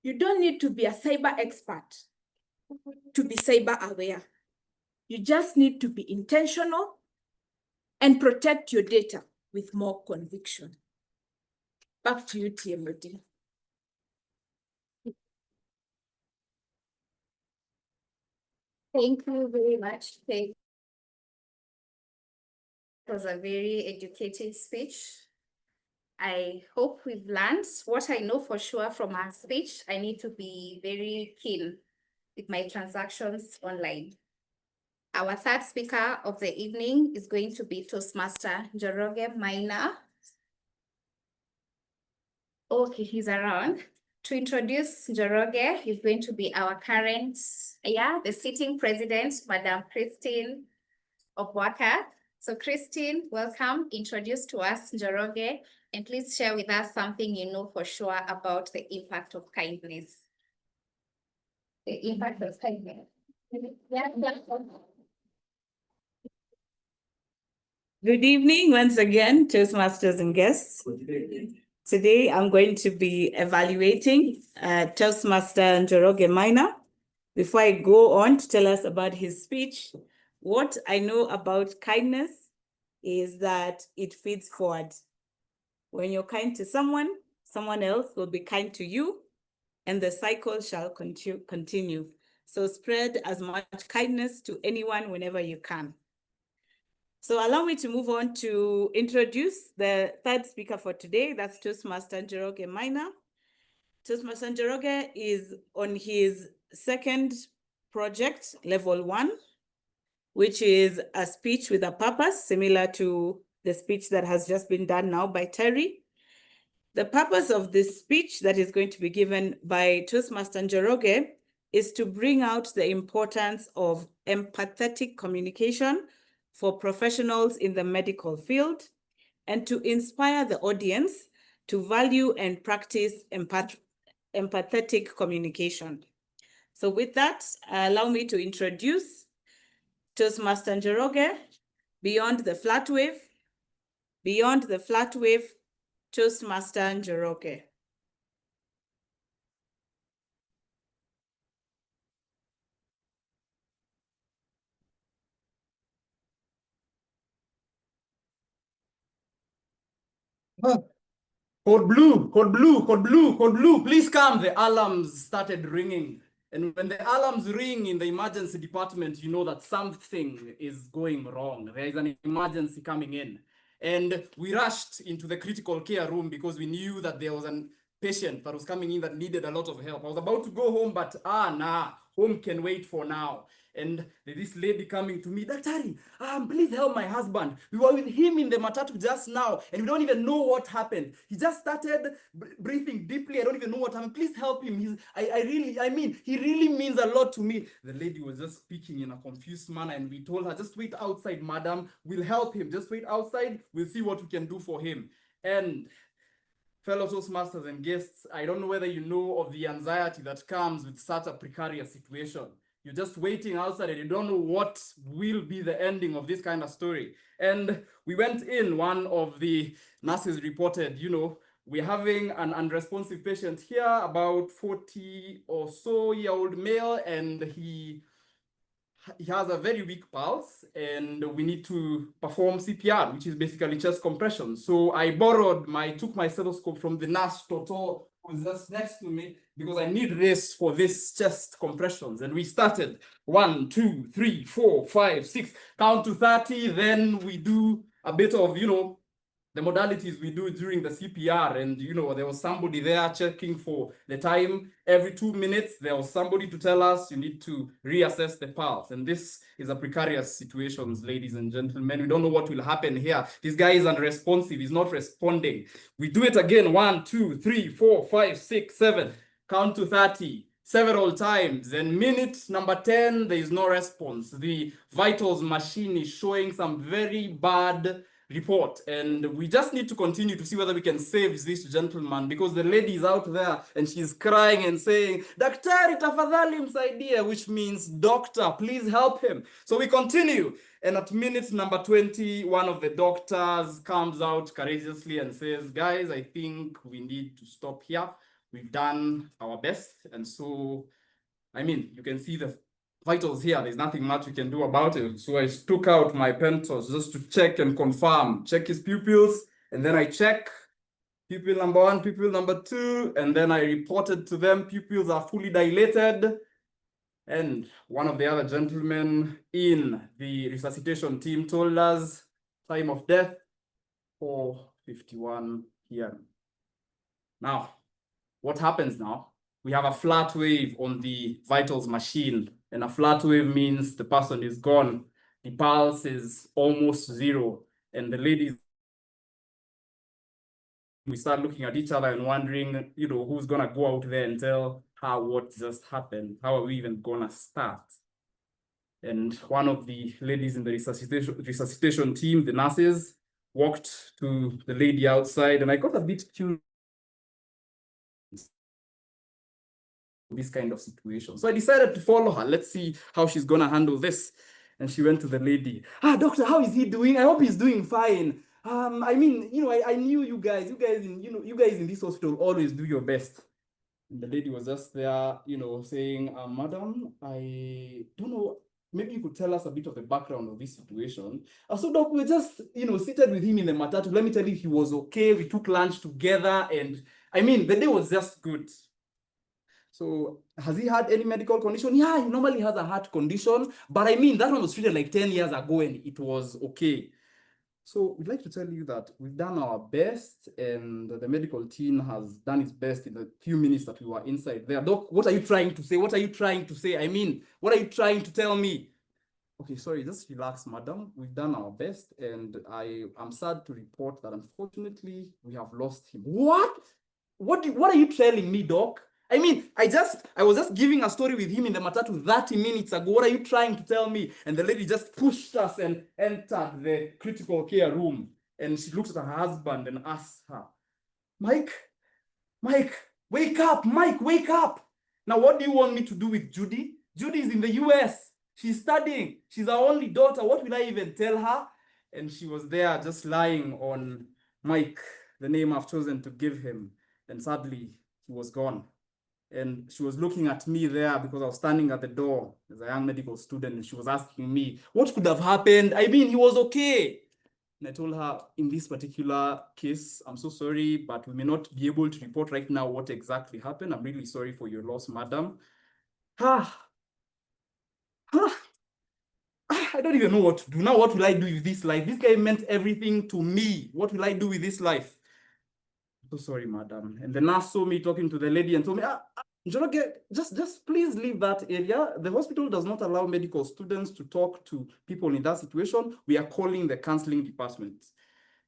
you don't need to be a cyber expert to be cyber aware. You just need to be intentional and protect your data with more conviction. Back to you, TMOD. Thank you very much. It was a very educative speech. I hope we've learned. What I know for sure from our speech, I need to be very keen with my transactions online. Our third speaker of the evening is going to be Toastmaster Njoroge Maina. Okay, he's around. To introduce Njoroge, he's going to be our current, the sitting president, Madam Christine Obwaka. So Christine, welcome. Introduce to us Njoroge, and please share with us something you know for sure about the impact of kindness. The impact of kindness. Good evening once again, Toastmasters and guests. Today, I'm going to be evaluating Toastmaster Njoroge Maina. Before I go on to tell us about his speech, what I know about kindness is that it feeds forward. When you're kind to someone, someone else will be kind to you, and the cycle shall continue. So spread as much kindness to anyone whenever you can. So allow me to move on to introduce the third speaker for today. That's Toastmaster Njoroge Maina. Toastmaster Njoroge is on his second project, level 1, which is a speech with a purpose, similar to the speech that has just been done now by Terry. The purpose of this speech that is going to be given by Toastmaster Njoroge is to bring out the importance of empathetic communication for professionals in the medical field and to inspire the audience to value and practice empathetic communication. So with that, allow me to introduce Toastmaster Njoroge, Beyond the Flat Wave, Toastmaster Njoroge. Code blue, code blue, code blue, code blue, please come. The alarms started ringing. And when the alarms ring in the emergency department, you know that something is going wrong. There is an emergency coming in. And we rushed into the critical care room because we knew that there was a patient that was coming in that needed a lot of help. I was about to go home, but nah, home can wait for now. And there's this lady coming to me, Daktari, please help my husband. We were with him in the matatu just now, and we don't even know what happened. He just started breathing deeply. I don't even know what happened. Please help him. He really means a lot to me. The lady was just speaking in a confused manner, and we told her, just wait outside, madam. We'll help him. Just wait outside. We'll see what we can do for him. And fellow Toastmasters and guests, I don't know whether you know of the anxiety that comes with such a precarious situation. You're just waiting outside and you don't know what will be the ending of this kind of story. And we went in, one of the nurses reported, we're having an unresponsive patient here, about 40 or so year old male, and he has a very weak pulse and we need to perform CPR, which is basically chest compression. So I took my stethoscope from the nurse, Toto, who's just next to me, because I need this for this chest compressions. And we started 1, 2, 3, 4, 5, 6, count to 30. Then we do a bit of, the modalities we do during the CPR, and there was somebody there checking for the time. Every 2 minutes there was somebody to tell us you need to reassess the pulse, and this is a precarious situation, ladies and gentlemen. We don't know what will happen here. This guy is unresponsive, he's not responding. We do it again, 1, 2, 3, 4, 5, 6, 7, count to 30 several times, and minute number 10 there is no response. The vitals machine is showing some very bad report, and we just need to continue to see whether we can save this gentleman, because the lady is out there and she's crying and saying, Daktari tafadhali msaidie, which means doctor, please help him. So we continue, and at minute number 20, one of the doctors comes out courageously and says, guys, I think we need to stop here. We've done our best. And so, you can see the vitals here. There's nothing much we can do about it. So I took out my Pentos just to check and confirm, check his pupils, and then I check pupil number 1, pupil number 2, and then I reported to them pupils are fully dilated. And one of the other gentlemen in the resuscitation team told us time of death 4:51 p.m. Now, what happens now? We have a flat wave on the vitals machine, and a flat wave means the person is gone. The pulse is almost 0, and the ladies, we start looking at each other and wondering, who's gonna go out there and tell her what just happened? How are we even gonna start? And one of the ladies in the resuscitation team, the nurses, walked to the lady outside, and I got a bit curious this kind of situation. So I decided to follow her. Let's see how she's gonna handle this. And she went to the lady. Doctor, how is he doing? I hope he's doing fine. I knew you guys in this hospital always do your best. And the lady was just there, saying, madam, I don't know, maybe you could tell us a bit of the background of this situation. So doc, we just, seated with him in the matatu. Let me tell you, he was okay. We took lunch together, and the day was just good. So has he had any medical condition? Yeah, he normally has a heart condition, but that one was treated like 10 years ago and it was okay. So we'd like to tell you that we've done our best, and the medical team has done its best in the few minutes that we were inside there. Doc, what are you trying to say? What are you trying to say? What are you trying to tell me? Okay, sorry, just relax, madam. We've done our best, and I am sad to report that unfortunately we have lost him. What? What are you telling me, doc? I mean, I was just giving a story with him in the matatu 30 minutes ago. What are you trying to tell me? And the lady just pushed us and entered the critical care room. And she looked at her husband and asked her, Mike, wake up, Mike, wake up. Now, what do you want me to do with Judy? Judy is in the US. She's studying. She's our only daughter. What will I even tell her? And she was there just lying on Mike, the name I've chosen to give him. And sadly, he was gone. And she was looking at me there because I was standing at the door as a young medical student. And she was asking me, what could have happened? I mean, he was okay. And I told her, in this particular case, I'm so sorry, but we may not be able to report right now what exactly happened. I'm really sorry for your loss, madam. I don't even know what to do. Now, what will I do with this life? This guy meant everything to me. What will I do with this life? I'm so sorry, madam. And the nurse saw me talking to the lady and told me, Njoroge, just please leave that area. The hospital does not allow medical students to talk to people in that situation. We are calling the counseling department.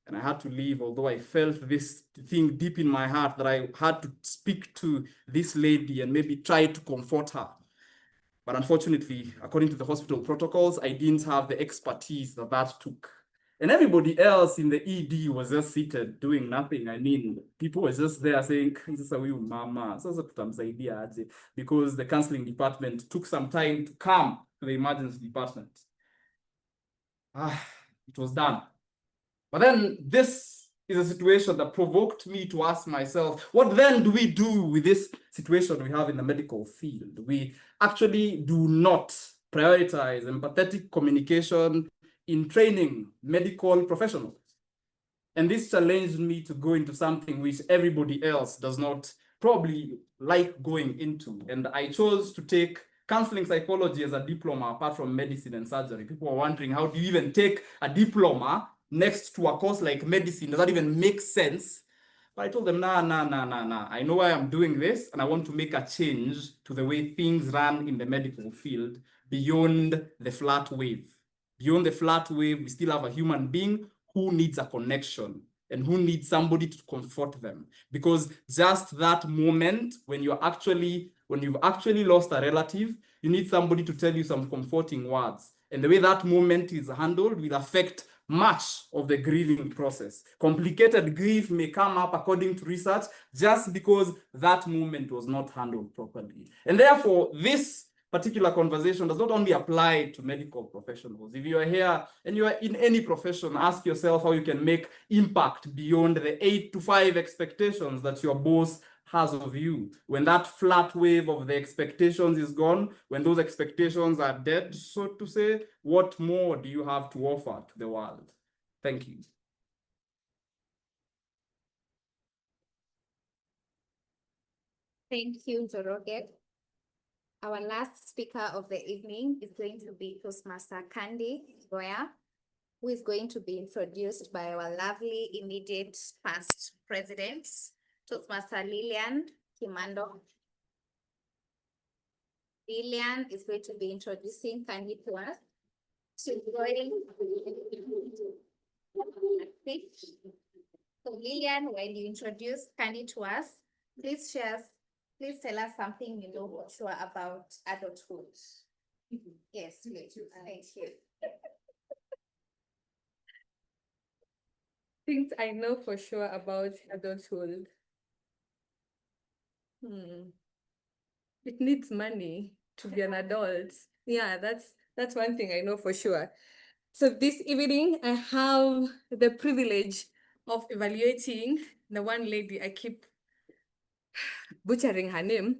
And I had to leave, although I felt this thing deep in my heart that I had to speak to this lady and maybe try to comfort her. But unfortunately, according to the hospital protocols, I didn't have the expertise that took. And everybody else in the ED was just seated doing nothing. I mean, people were just there saying, mama, because the counseling department took some time to come to the emergency department. It was done. But then this is a situation that provoked me to ask myself, what then do we do with this situation we have in the medical field? We actually do not prioritize empathetic communication in training medical professionals. And this challenged me to go into something which everybody else does not probably like going into. And I chose to take counseling psychology as a diploma apart from medicine and surgery. People are wondering, how do you even take a diploma next to a course like medicine? Does that even make sense? But I told them, nah. I know why I'm doing this, and I want to make a change to the way things run in the medical field beyond the flat wave. Beyond the flat wave, we still have a human being who needs a connection and who needs somebody to comfort them. Because just that moment when you've actually lost a relative, you need somebody to tell you some comforting words. And the way that moment is handled will affect much of the grieving process. Complicated grief may come up according to research just because that moment was not handled properly. And therefore, this particular conversation does not only apply to medical professionals. If you are here and you are in any profession, ask yourself how you can make impact beyond the 8 to 5 expectations that your boss has of you. When that flat wave of the expectations is gone, when those expectations are dead, so to say, what more do you have to offer to the world? Thank you. Thank you, Njoroge. Our last speaker of the evening is going to be Toastmaster Kandi Goya, who is going to be introduced by our lovely immediate past president, Toastmaster Lillian Kimando. Lillian is going to be introducing Kandi to us. She's going So Lillian, when you introduce Kandi to us, please tell us something you know for sure about adulthood. Yes, please. Thank you. Things I know for sure about adulthood. It needs money to be an adult. Yeah, that's one thing I know for sure. So this evening, I have the privilege of evaluating the one lady I keep butchering her name,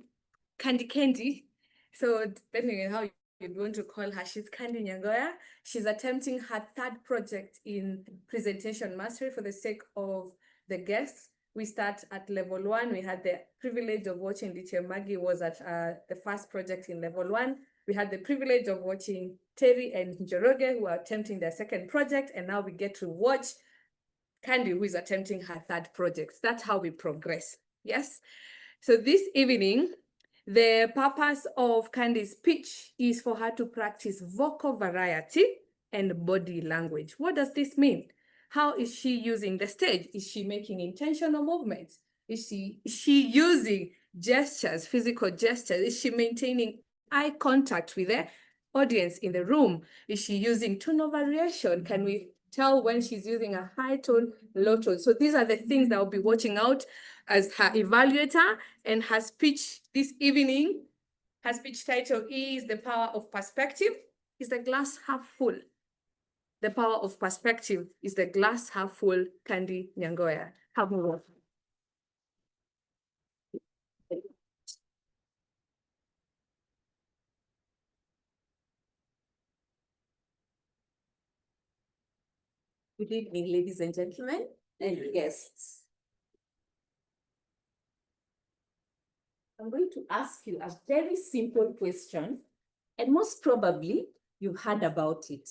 Kandi. So depending on how you're going to call her, she's Kandi Nyangoya. She's attempting her third project in presentation mastery for the sake of the guests. We start at level 1. We had the privilege of watching Teacher Maggie was at the first project in level 1. We had the privilege of watching Terry and Njoroge, who are attempting their second project. And now we get to watch Kandi, who is attempting her third project. That's how we progress. Yes. So this evening, the purpose of Kandi's speech is for her to practice vocal variety and body language. What does this mean? How is she using the stage? Is she making intentional movements? Is she using gestures, physical gestures? Is she maintaining eye contact with the audience in the room? Is she using tone variation? Can we tell when she's using a high tone, low tone? So these are the things that I'll be watching out as her evaluator. And her speech this evening, her speech title is The Power of Perspective. Is the glass half full? The power of perspective. Is the glass half full? Candy Nyangoya. Have a word. Good evening, ladies and gentlemen, and guests. I'm going to ask you a very simple question, and most probably you've heard about it.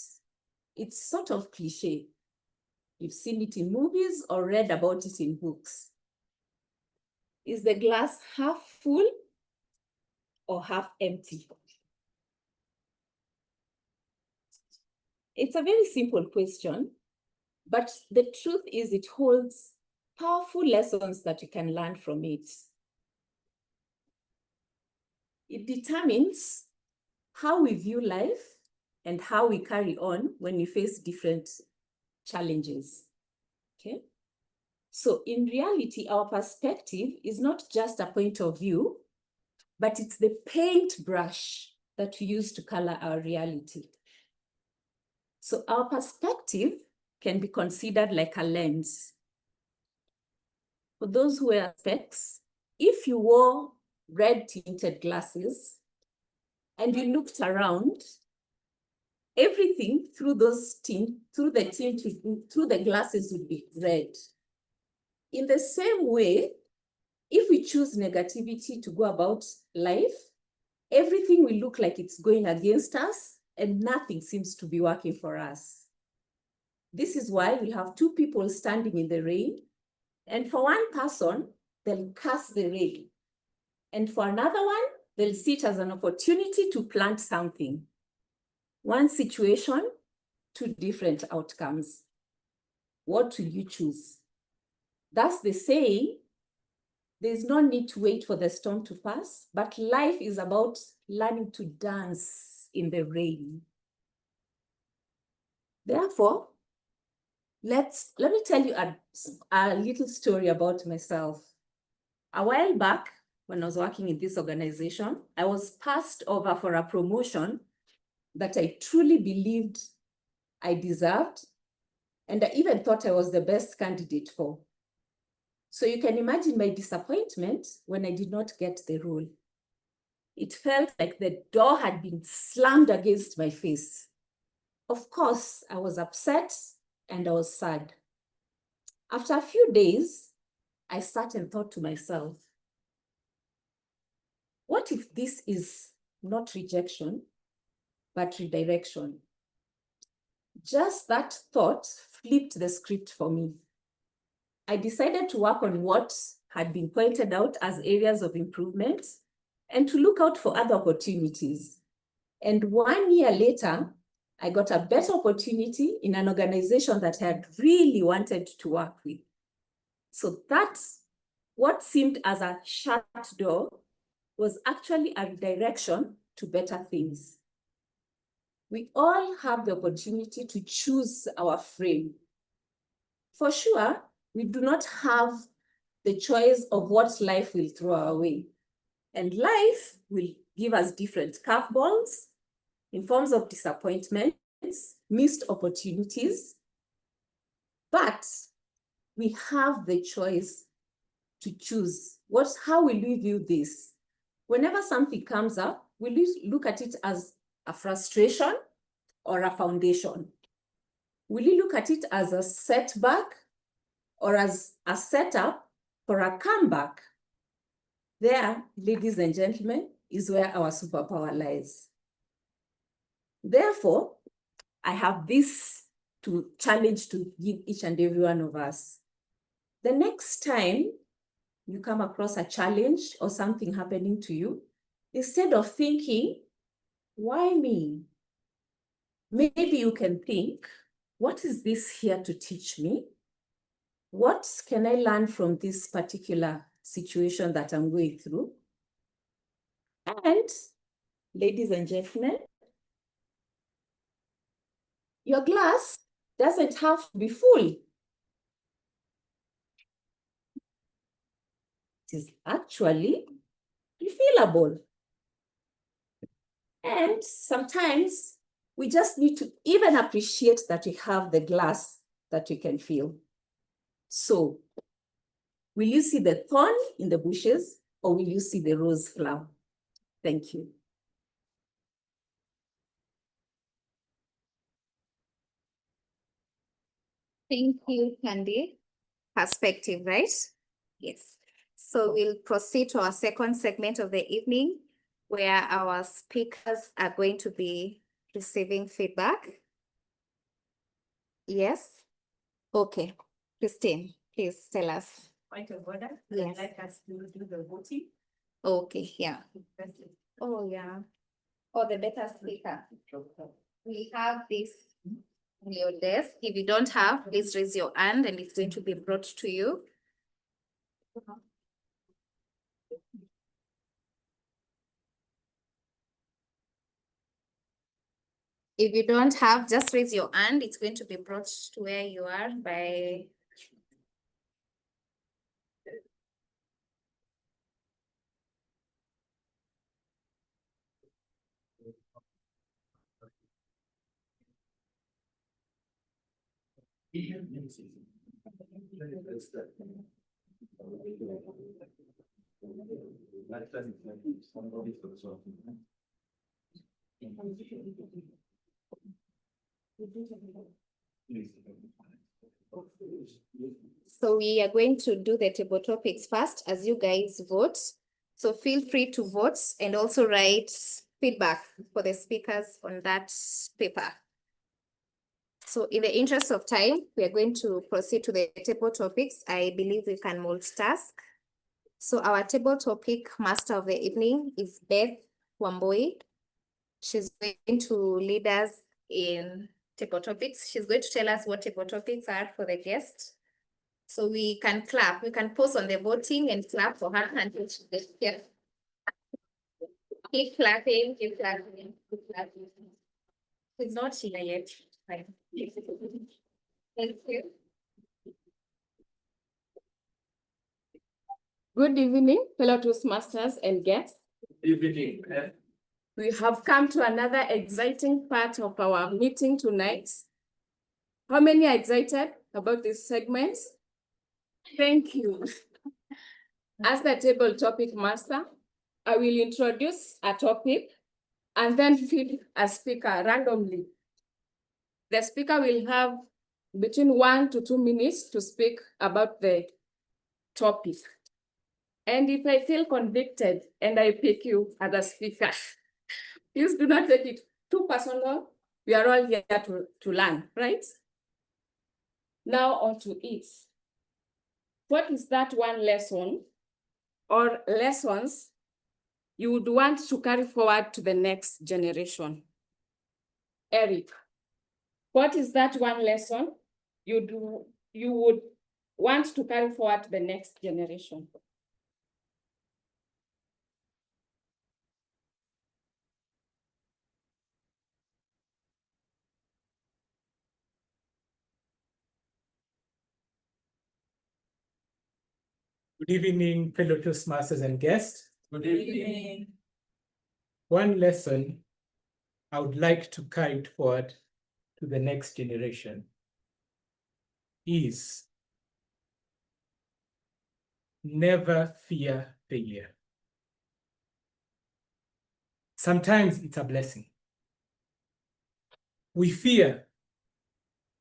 It's sort of cliche. You've seen it in movies or read about it in books. Is the glass half full or half empty? It's a very simple question, but the truth is it holds powerful lessons that you can learn from it. It determines how we view life and how we carry on when we face different challenges, okay? So in reality, our perspective is not just a point of view, but it's the paintbrush that we use to color our reality. So our perspective can be considered like a lens. For those who wear specs, if you wore red tinted glasses and you looked around, everything through the glasses would be red. In the same way, if we choose negativity to go about life, everything will look like it's going against us and nothing seems to be working for us. This is why we'll have two people standing in the rain, and for one person, they'll cast the rain. And for another one, they'll see it as an opportunity to plant something. One situation, two different outcomes. What will you choose? That's the saying, there's no need to wait for the storm to pass, but life is about learning to dance in the rain. Therefore, let me tell you a little story about myself. A while back, when I was working in this organization, I was passed over for a promotion that I truly believed I deserved, and I even thought I was the best candidate for. So you can imagine my disappointment when I did not get the role. It felt like the door had been slammed against my face. Of course, I was upset and I was sad. After a few days, I sat and thought to myself, what if this is not rejection, but redirection? Just that thought flipped the script for me. I decided to work on what had been pointed out as areas of improvement and to look out for other opportunities. And 1 year later, I got a better opportunity in an organization that I had really wanted to work with. So that's what seemed as a shut door was actually a redirection to better things. We all have the opportunity to choose our frame. For sure, we do not have the choice of what life will throw our way. And life will give us different curveballs in forms of disappointments, missed opportunities. But we have the choice to choose how will we view this? Whenever something comes up, will you look at it as a frustration or a foundation? Will you look at it as a setback or as a setup for a comeback? There, ladies and gentlemen, is where our superpower lies. Therefore, I have this challenge to give each and every one of us. The next time you come across a challenge or something happening to you, instead of thinking, why me? Maybe you can think, what is this here to teach me? What can I learn from this particular situation that I'm going through. And ladies and gentlemen, your glass doesn't have to be full. It is actually refillable. And sometimes we just need to even appreciate that we have the glass that we can fill. So, will you see the thorn in the bushes or will you see the rose flower? Thank you. Thank you, Candy. Perspective, right? Yes. So we'll proceed to our second segment of the evening, where our speakers are going to be receiving feedback. Yes? Okay. Christine, please tell us. Point of order. Yes. I'd like us to do the voting. Okay, yeah. Oh, yeah. Oh, the better speaker. We have this on your desk. If you don't have, please raise your hand and it's going to be brought to you. If you don't have, just raise your hand. It's going to be brought to where you are by So we are going to do the table topics first as you guys vote. So feel free to vote and also write feedback for the speakers on that paper. So in the interest of time, we are going to proceed to the table topics. I believe we can multitask. So our table topic master of the evening is Beth Wamboi. She's going to lead us in table topics. She's going to tell us what table topics are for the guest. So we can clap. We can pause on the voting and clap for her until she gets here. Keep clapping, keep clapping, keep clapping. She's not here yet. Fine. Thank you. Good evening, fellow Toastmasters and guests. Good evening. We have come to another exciting part of our meeting tonight. How many are excited about this segment? Thank you. As the table topic master, I will introduce a topic and then feed a speaker randomly. The speaker will have between 1 to 2 minutes to speak about the topic. And if I feel convicted and I pick you as a speaker, please do not take it too personal. We are all here to learn, right? Now on to it. What is that one lesson or lessons you would want to carry forward to the next generation? Eric, what is that one lesson you would want to carry forward to the next generation? Good evening, fellow Toastmasters and guests. Good evening. One lesson I would like to carry forward to the next generation is never fear failure. Sometimes it's a blessing. We fear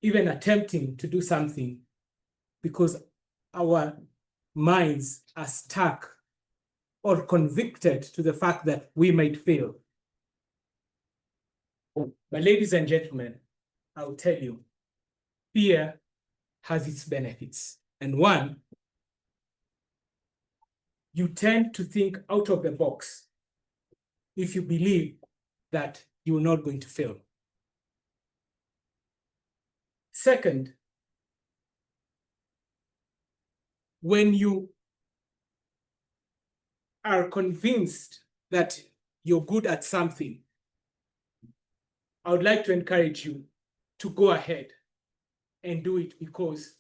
even attempting to do something because our minds are stuck or convicted to the fact that we might fail. But ladies and gentlemen, I'll tell you, fear has its benefits. And one, you tend to think out of the box if you believe that you're not going to fail. Second, when you are convinced that you're good at something, I would like to encourage you to go ahead and do it, because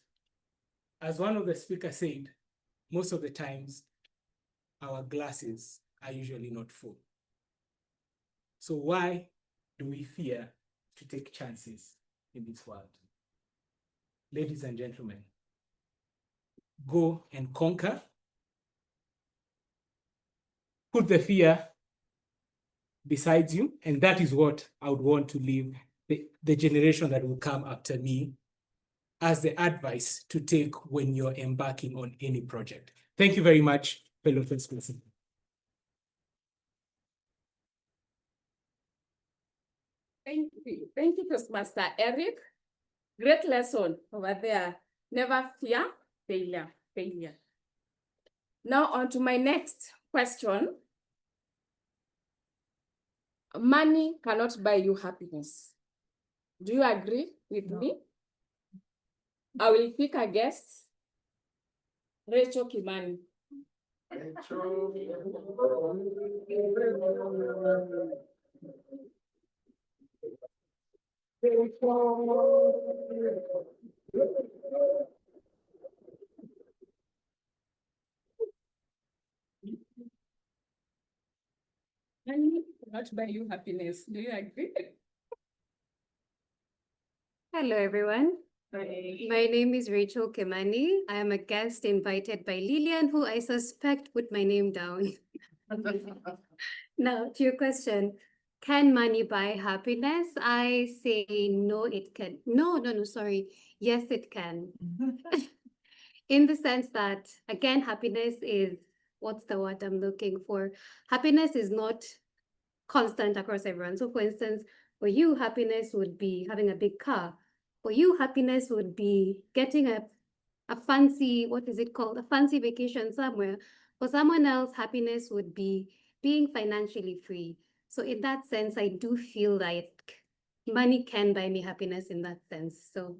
as one of the speakers said, most of the times our glasses are usually not full. So why do we fear to take chances in this world? Ladies and gentlemen, go and conquer. Put the fear beside you, and that is what I would want to leave the generation that will come after me as the advice to take when you're embarking on any project. Thank you very much, fellow Toastmasters. Thank you, Toastmaster Eric. Great lesson over there. Never fear failure. Now on to my next question. Money cannot buy you happiness. Do you agree with me? I will pick a guest. Rachel Kimani. Money cannot buy you happiness. Do you agree? Hello, everyone. Hi. My name is Rachel Kimani. I am a guest invited by Lillian, who I suspect put my name down. Now, to your question, can money buy happiness? I say no, it can. No, sorry. Yes, it can. In the sense that, again, happiness is, what's the word I'm looking for? Happiness is not constant across everyone. So for instance, for you, happiness would be having a big car. For you, happiness would be getting a fancy, what is it called? A fancy vacation somewhere. For someone else, happiness would be being financially free. So in that sense, I do feel like money can buy me happiness in that sense. So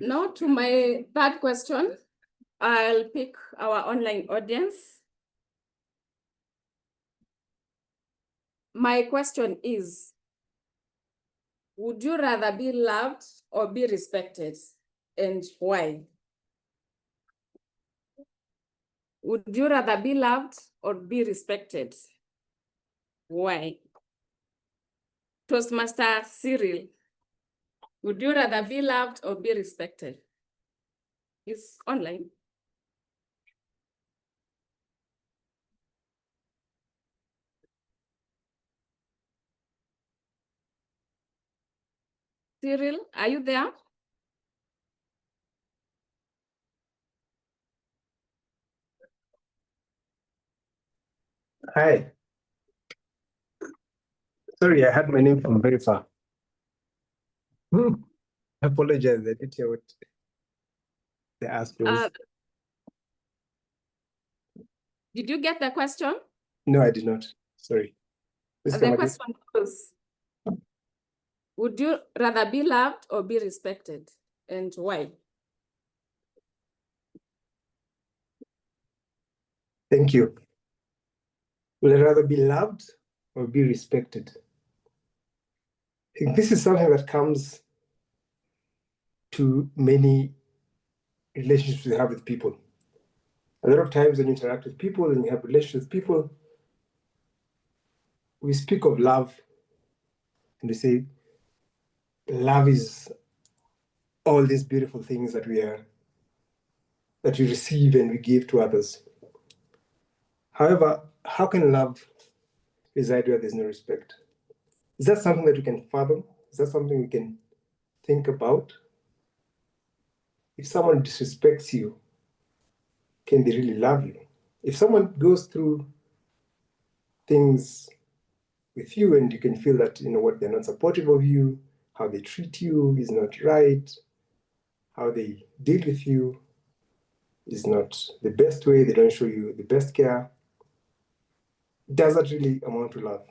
Now to my third question, I'll pick our online audience. My question is, would you rather be loved or be respected, and why? Would you rather be loved or be respected? Why? Toastmaster Cyril, would you rather be loved or be respected? It's online. Cyril, are you there? Hi. Sorry, I had my name from very far. I apologize, I didn't hear what the ask was. Did you get the question? No, I did not. Sorry. Please come The again. question was, would you rather be loved or be respected, and why? Thank you. Would I rather be loved or be respected? I think this is something that comes to many relationships we have with people. A lot of times when you interact with people and you have relationships with people, we speak of love and we say love is all these beautiful things that we receive and we give to others. However, how can love reside where there's no respect? Is that something that we can fathom? Is that something we can think about? If someone disrespects you, can they really love you? If someone goes through things with you and you can feel that, they're not supportive of you, how they treat you is not right, how they deal with you, is not the best way, they don't show you the best care, does that really amount to love?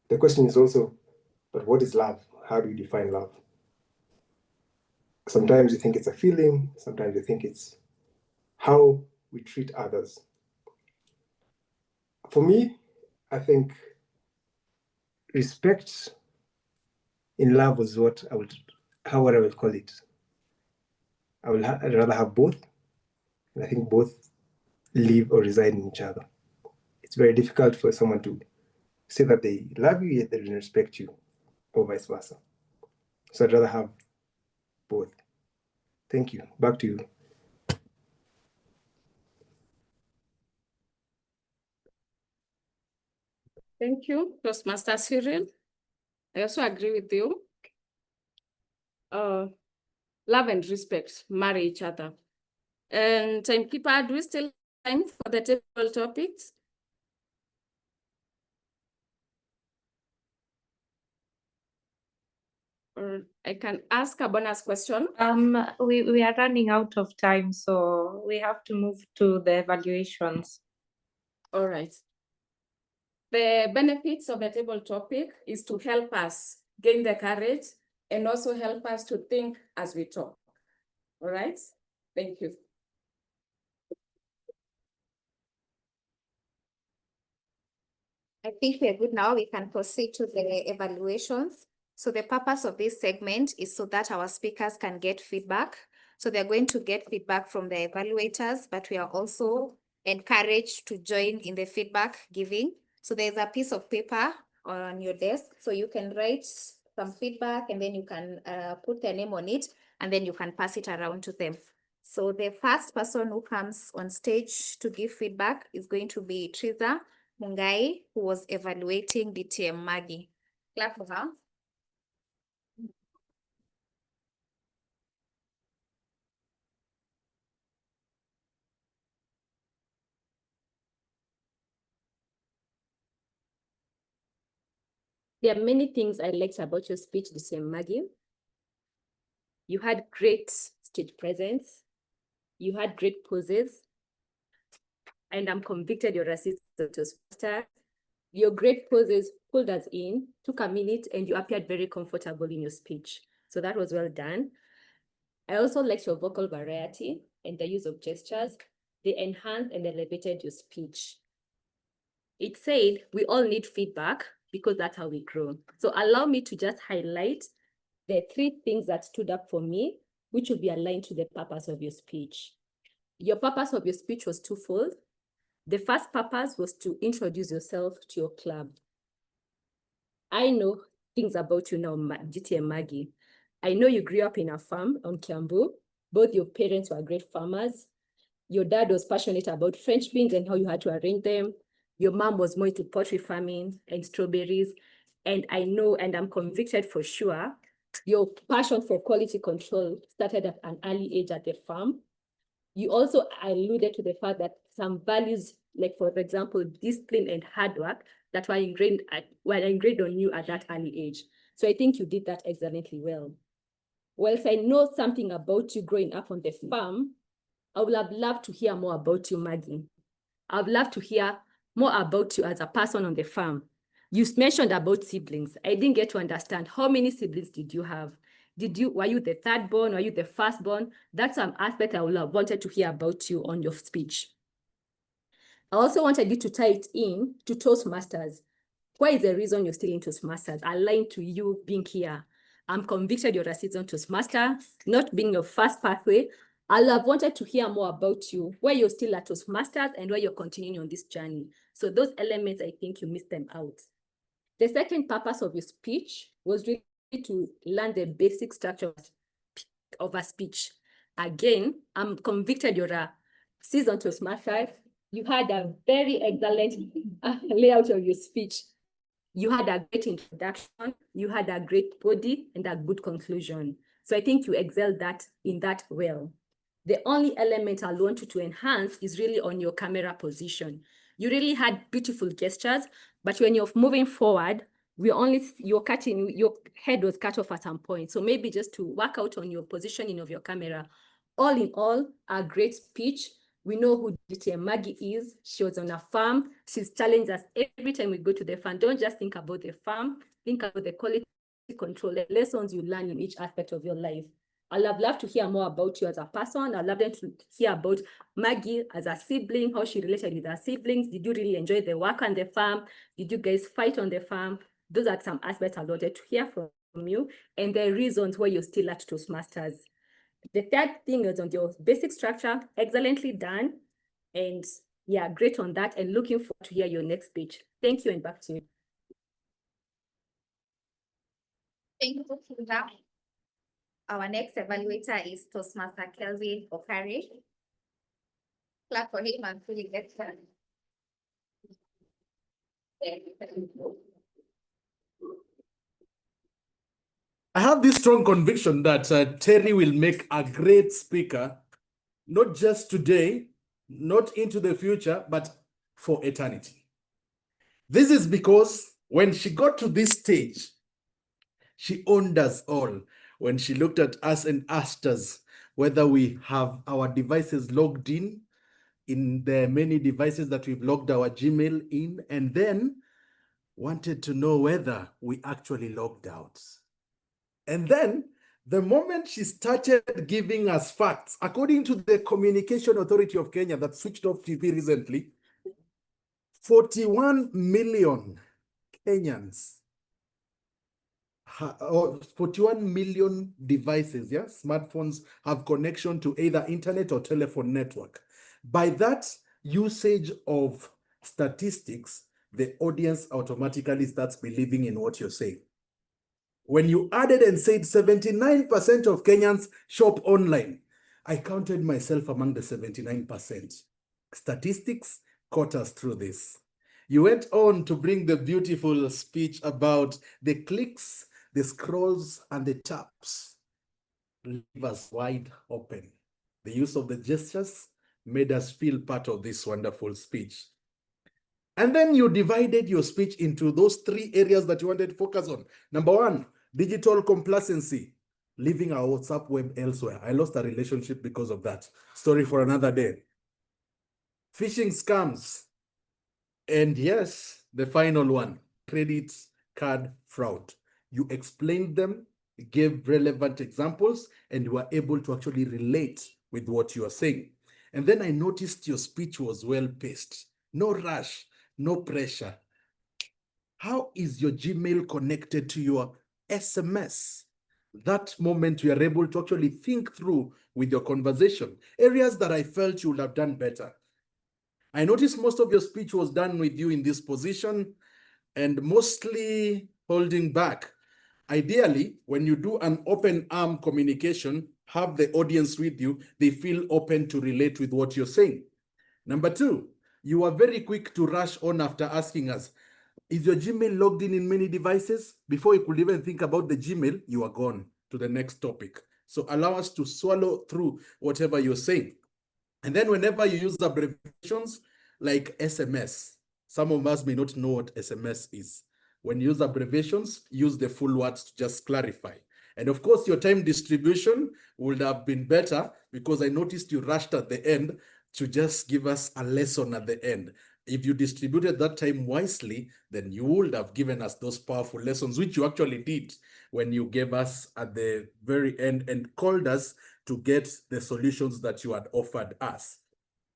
The question is also, but what is love? How do you define love? Sometimes you think it's a feeling, sometimes you think it's how we treat others. For me, I think respect in love was what I would call it. I'd rather have both, and I think both live or reside in each other. It's very difficult for someone to say that they love you yet they don't respect you, or vice versa. So I'd rather have both. Thank you. Back to you. Thank you, Toastmaster Cyril. I also agree with you. Love and respect marry each other. And timekeeper, do we still have time for the table topics? Or I can ask a bonus question. We are running out of time, so we have to move to the evaluations. All right. The benefits of the table topic is to help us gain the courage and also help us to think as we talk. All right? Thank you. I think we're good now. We can proceed to the evaluations. So the purpose of this segment is so that our speakers can get feedback. So they're going to get feedback from the evaluators, but we are also encouraged to join in the feedback giving. So there's a piece of paper on your desk. So you can write some feedback and then you can put their name on it and then you can pass it around to them. So the first person who comes on stage to give feedback is going to be Triza Mungai, who was evaluating DTM Maggie. Clap for her. There are many things I liked about your speech, DTM Maggie. You had great stage presence. You had great poses. And I'm convicted your assistant was faster. Your great poses pulled us in, took a minute, and you appeared very comfortable in your speech. So that was well done. I also liked your vocal variety and the use of gestures. They enhanced and elevated your speech. It said we all need feedback because that's how we grow. So allow me to just highlight the 3 things that stood up for me, which will be aligned to the purpose of your speech. Your purpose of your speech was twofold. The first purpose was to introduce yourself to your club. I know things about you now, GT and Maggie. I know you grew up in a farm on Kiambu. Both your parents were great farmers. Your dad was passionate about French beans and how you had to arrange them. Your mom was more into poultry farming and strawberries. And I know, and I'm convicted for sure, your passion for quality control started at an early age at the farm. You also alluded to the fact that some values, like for example, discipline and hard work, that were ingrained on you at that early age. So I think you did that excellently well. Whilst I know something about you growing up on the farm, I would have loved to hear more about you, Maggie. I would love to hear more about you as a person on the farm. You mentioned about siblings. I didn't get to understand how many siblings did you have? Were you the third born? Were you the first born? That's an aspect I would have wanted to hear about you on your speech. I also wanted you to tie it in to Toastmasters. Why is the reason you're still in Toastmasters aligned to you being here? I'm convicted you're a seasoned Toastmaster, not being your first pathway. I'll have wanted to hear more about you, where you're still at Toastmasters and where you're continuing on this journey. So those elements, I think you missed them out. The second purpose of your speech was really to learn the basic structure of a speech. Again, I'm convicted you're a seasoned Toastmaster. You had a very excellent layout of your speech. You had a great introduction, you had a great body and a good conclusion. So I think you excelled in that well. The only element I want you to enhance is really on your camera position. You really had beautiful gestures, but when you're moving forward, your head was cut off at some point. So maybe just to work out on your positioning of your camera all in all, a great speech. We know who DTM Maggie is. She was on a farm. She's challenged us every time we go to the farm. Don't just think about the farm, think about the quality control, the lessons you learn in each aspect of your life. I'd love to hear more about you as a person. I'd love them to hear about Maggie as a sibling, how she related with her siblings. Did you really enjoy the work on the farm? Did you guys fight on the farm? Those are some aspects I'd love to hear from you, and the reasons why you're still at Toastmasters. The third thing is on your basic structure, excellently done. And yeah, great on that, and looking forward to hear your next speech. Thank you, and back to you. Thank you, Hilda. Our next evaluator is Toastmaster Kelvin Okare. Clap for him and fully get started. I have this strong conviction that Terry will make a great speaker, not just today, not into the future, but for eternity. This is because when she got to this stage, she owned us all. When she looked at us and asked us whether we have our devices logged in the many devices that we've logged our Gmail in, and then wanted to know whether we actually logged out. And then the moment she started giving us facts, according to the Communication Authority of Kenya that switched off TV recently, 41 million Kenyans, 41 million devices, yeah, smartphones have connection to either internet or telephone network. By that usage of statistics, the audience automatically starts believing in what you're saying. When you added and said 79% of Kenyans shop online, I counted myself among the 79%. Statistics caught us through this. You went on to bring the beautiful speech about the clicks, the scrolls, and the taps. Leave us wide open. The use of the gestures made us feel part of this wonderful speech. And then you divided your speech into those 3 areas that you wanted to focus on. Number 1, digital complacency, leaving our WhatsApp web elsewhere. I lost a relationship because of that. Story for another day. Phishing scams. And yes, the final one, credit card fraud. You explained them, gave relevant examples, and you were able to actually relate with what you are saying. And then I noticed your speech was well paced. No rush, no pressure. How is your Gmail connected to your SMS? That moment you are able to actually think through with your conversation. Areas that I felt you would have done better. I noticed most of your speech was done with you in this position and mostly holding back. Ideally, when you do an open arm communication, have the audience with you, they feel open to relate with what you're saying. Number 2, you are very quick to rush on after asking us, is your Gmail logged in many devices? Before you could even think about the Gmail, you are gone to the next topic. So allow us to swallow through whatever you're saying. And then whenever you use abbreviations like SMS, some of us may not know what SMS is. When you use abbreviations, use the full words to just clarify. And of course, your time distribution would have been better because I noticed you rushed at the end to just give us a lesson at the end. If you distributed that time wisely, then you would have given us those powerful lessons, which you actually did when you gave us at the very end and called us to get the solutions that you had offered us.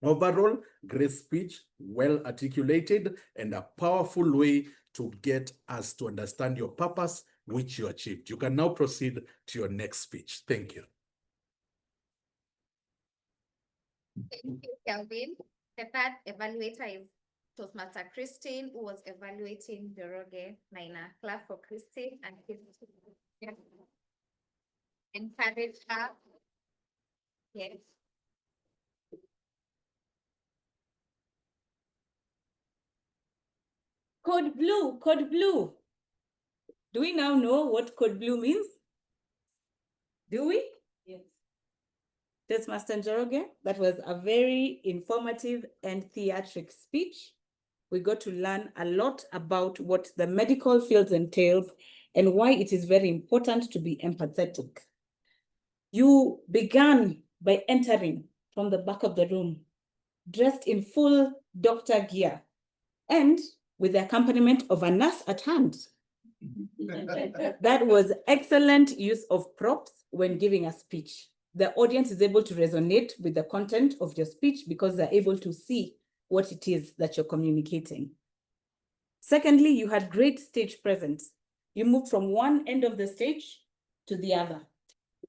Overall, great speech, well articulated, and a powerful way to get us to understand your purpose, which you achieved. You can now proceed to your next speech. Thank you. Thank you, Kelvin. The third evaluator is Toastmaster Christine, who was evaluating Njoroge Maina. Clap for Christine and encourage her. Yes. Code blue, code blue. Do we now know what code blue means? Do we? Yes. Toastmaster Njoroge, that was a very informative and theatric speech. We got to learn a lot about what the medical field entails and why it is very important to be empathetic. You began by entering from the back of the room, dressed in full doctor gear and with the accompaniment of a nurse at hand. That was excellent use of props when giving a speech. The audience is able to resonate with the content of your speech because they're able to see what it is that you're communicating. Secondly, you had great stage presence. You moved from one end of the stage to the other,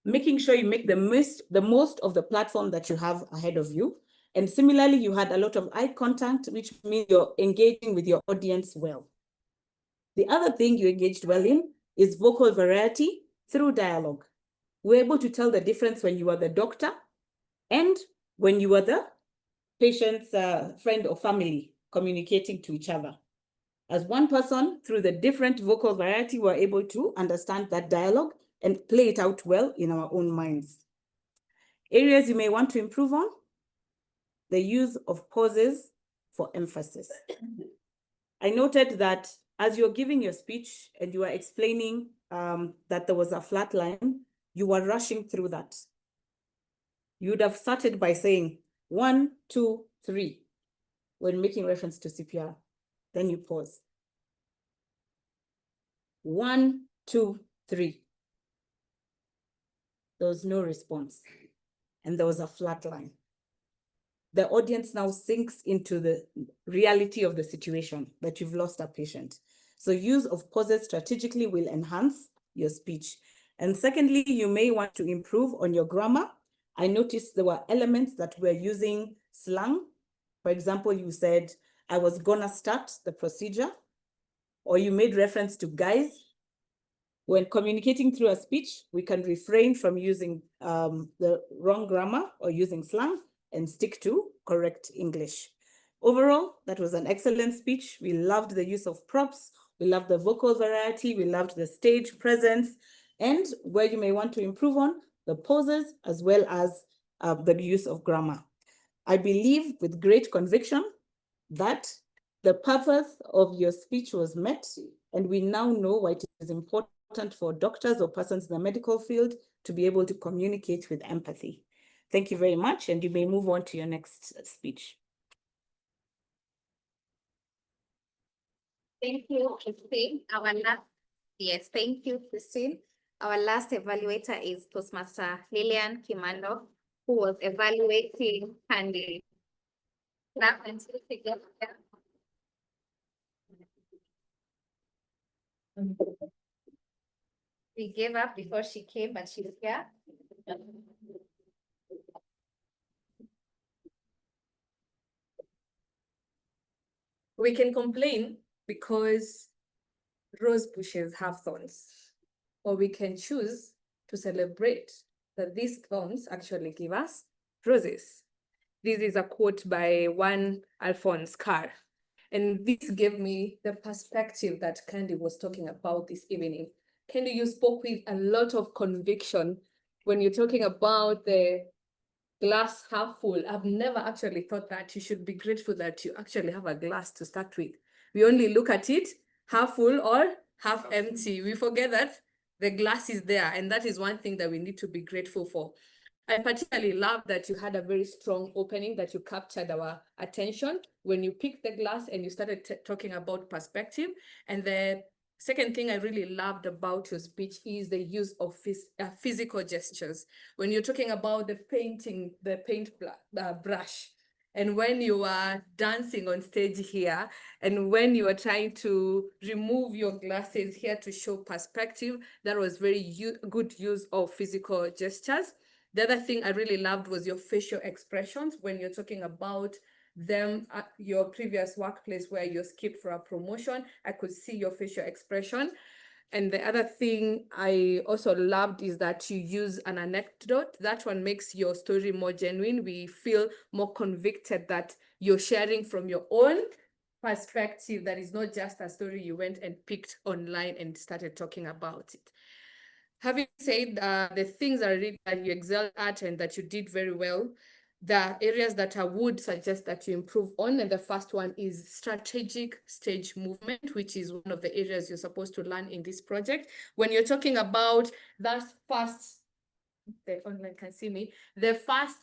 making sure you make the most of the platform that you have ahead of you. And similarly, you had a lot of eye contact, which means you're engaging with your audience well. The other thing you engaged well in is vocal variety through dialogue. We're able to tell the difference when you are the doctor and when you are the patient's friend or family communicating to each other. As one person, through the different vocal variety, we're able to understand that dialogue and play it out well in our own minds. Areas you may want to improve on: the use of pauses for emphasis. I noted that as you're giving your speech and you are explaining that there was a flat line, you were rushing through that. You would have started by saying 1, 2, 3 when making reference to CPR. Then you pause. 1, 2, 3. There was no response, and there was a flat line. The audience now sinks into the reality of the situation that you've lost a patient. So use of pauses strategically will enhance your speech. And secondly, you may want to improve on your grammar. I noticed there were elements that were using slang. For example, you said, "I was gonna start the procedure," or you made reference to guys. When communicating through a speech, we can refrain from using the wrong grammar or using slang and stick to correct English. Overall, that was an excellent speech. We loved the use of props. We loved the vocal variety. We loved the stage presence. And where you may want to improve on, the pauses as well as the use of grammar. I believe with great conviction that the purpose of your speech was met, and we now know why it is important for doctors or persons in the medical field to be able to communicate with empathy. Thank you very much, and you may move on to your next speech. Thank you, Christine. Yes, thank you, Christine. Our last evaluator is Toastmaster Lillian Kimando, who was evaluating Candy. We gave up before she came, but she's here. We can complain because rose bushes have thorns, or we can choose to celebrate that these thorns actually give us roses. This is a quote by one Alphonse Carr, and this gave me the perspective that Candy was talking about this evening. Candy, you spoke with a lot of conviction when you're talking about the glass half full. I've never actually thought that. You should be grateful that you actually have a glass to start with. We only look at it half full or half empty. We forget that the glass is there, and that is one thing that we need to be grateful for. I particularly love that you had a very strong opening, that you captured our attention when you picked the glass and you started talking about perspective. And the second thing I really loved about your speech is the use of physical gestures. When you're talking about the painting, the paint brush, and when you are dancing on stage here, and when you are trying to remove your glasses here to show perspective, that was very good use of physical gestures. The other thing I really loved was your facial expressions when you're talking about them at your previous workplace where you skipped for a promotion. I could see your facial expression. And the other thing I also loved is that you use an anecdote. That one makes your story more genuine. We feel more convicted that you're sharing from your own perspective, that is not just a story you went and picked online and started talking about it. Having said the things that you excelled at and that you did very well, the areas that I would suggest that you improve on, and the first one is strategic stage movement, which is one of the areas you're supposed to learn in this project. When you're talking about that first the online can see me. The first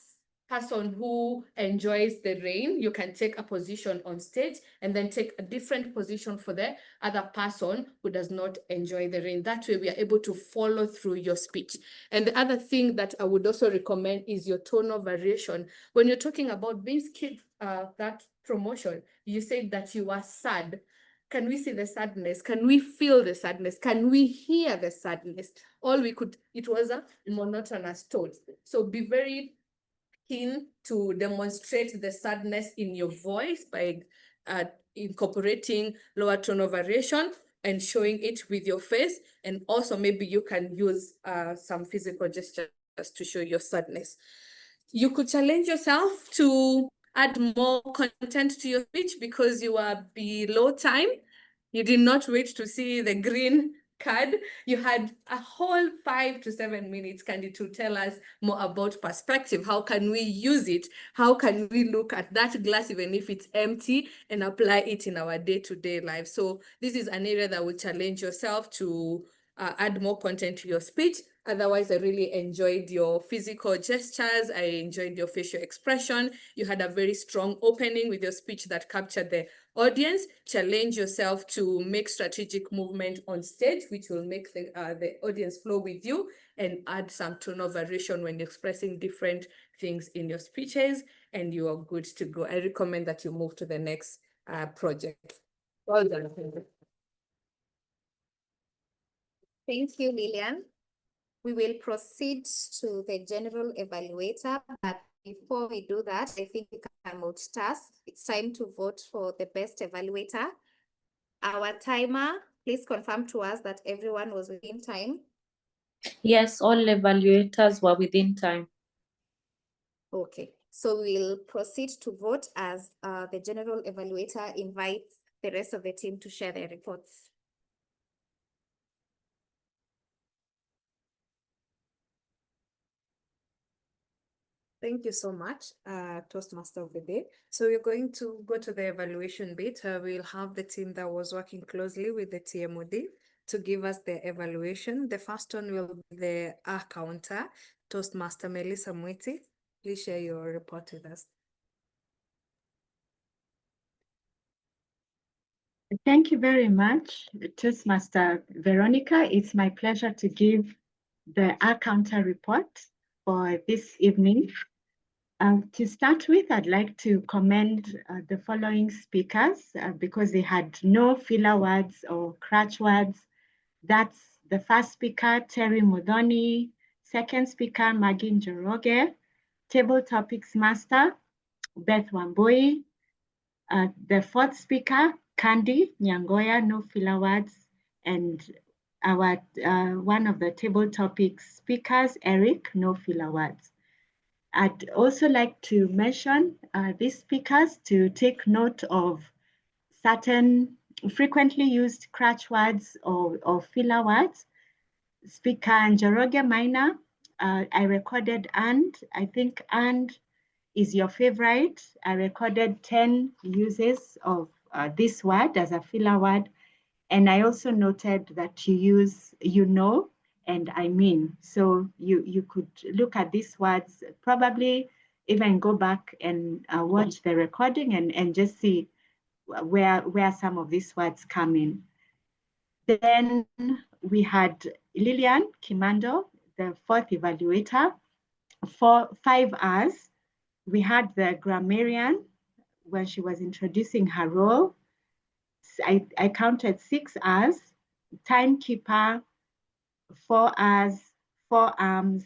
person who enjoys the rain, you can take a position on stage and then take a different position for the other person who does not enjoy the rain. That way we are able to follow through your speech. And the other thing that I would also recommend is your tone of variation. When you're talking about being skilled, that promotion, you said that you are sad. Can we see the sadness? Can we feel the sadness? Can we hear the sadness? All we could, it was a monotonous tone. So be very keen to demonstrate the sadness in your voice by incorporating lower tone of variation and showing it with your face. And also maybe you can use some physical gestures to show your sadness. You could challenge yourself to add more content to your speech because you are below time. You did not wait to see the green card. You had a whole 5 to 7 minutes, Candy, to tell us more about perspective. How can we use it? How can we look at that glass, even if it's empty, and apply it in our day-to-day life? So this is an area that will challenge yourself to add more content to your speech. Otherwise, I really enjoyed your physical gestures. I enjoyed your facial expression. You had a very strong opening with your speech that captured the audience. Challenge yourself to make strategic movement on stage, which will make the audience flow with you, and add some tone of variation when expressing different things in your speeches, and you are good to go. I recommend that you move to the next project. Well done. Thank you, Lillian. We will proceed to the general evaluator, but before we do that, I think we can multitask. It's time to vote for the best evaluator. Our timer, please confirm to us that everyone was within time. Yes, all evaluators were within time. Okay, so we'll proceed to vote as the general evaluator invites the rest of the team to share their reports. Thank you so much, Toastmaster of the Day. So we're going to go to the evaluation bit. We'll have the team that was working closely with the TMOD to give us the evaluation. The first one will be the counter, Toastmaster Melissa Mwiti. Please share your report with us. Thank you very much, Toastmaster Veronica. It's my pleasure to give the counter report for this evening. To start with, I'd like to commend the following speakers because they had no filler words or crutch words. That's the first speaker, Terry Mudhoni, second speaker, Maggie Njoroge, table topics master, Beth Wambui, the fourth speaker, Candy Nyangoya, no filler words, and our one of the table topics speakers, Eric, no filler words. I'd also like to mention these speakers to take note of certain frequently used crutch words or filler words. Speaker Njoroge Maina, I recorded and. I think and is your favorite. I recorded 10 uses of this word as a filler word. And I also noted that you use you know and I mean. So you could look at these words, probably even go back and watch the recording and just see where some of these words come in. Then we had Lillian Kimando, the fourth evaluator, for 5 hours. We had the grammarian when she was introducing her role. I counted 6 hours, timekeeper, 4 hours, 4 arms,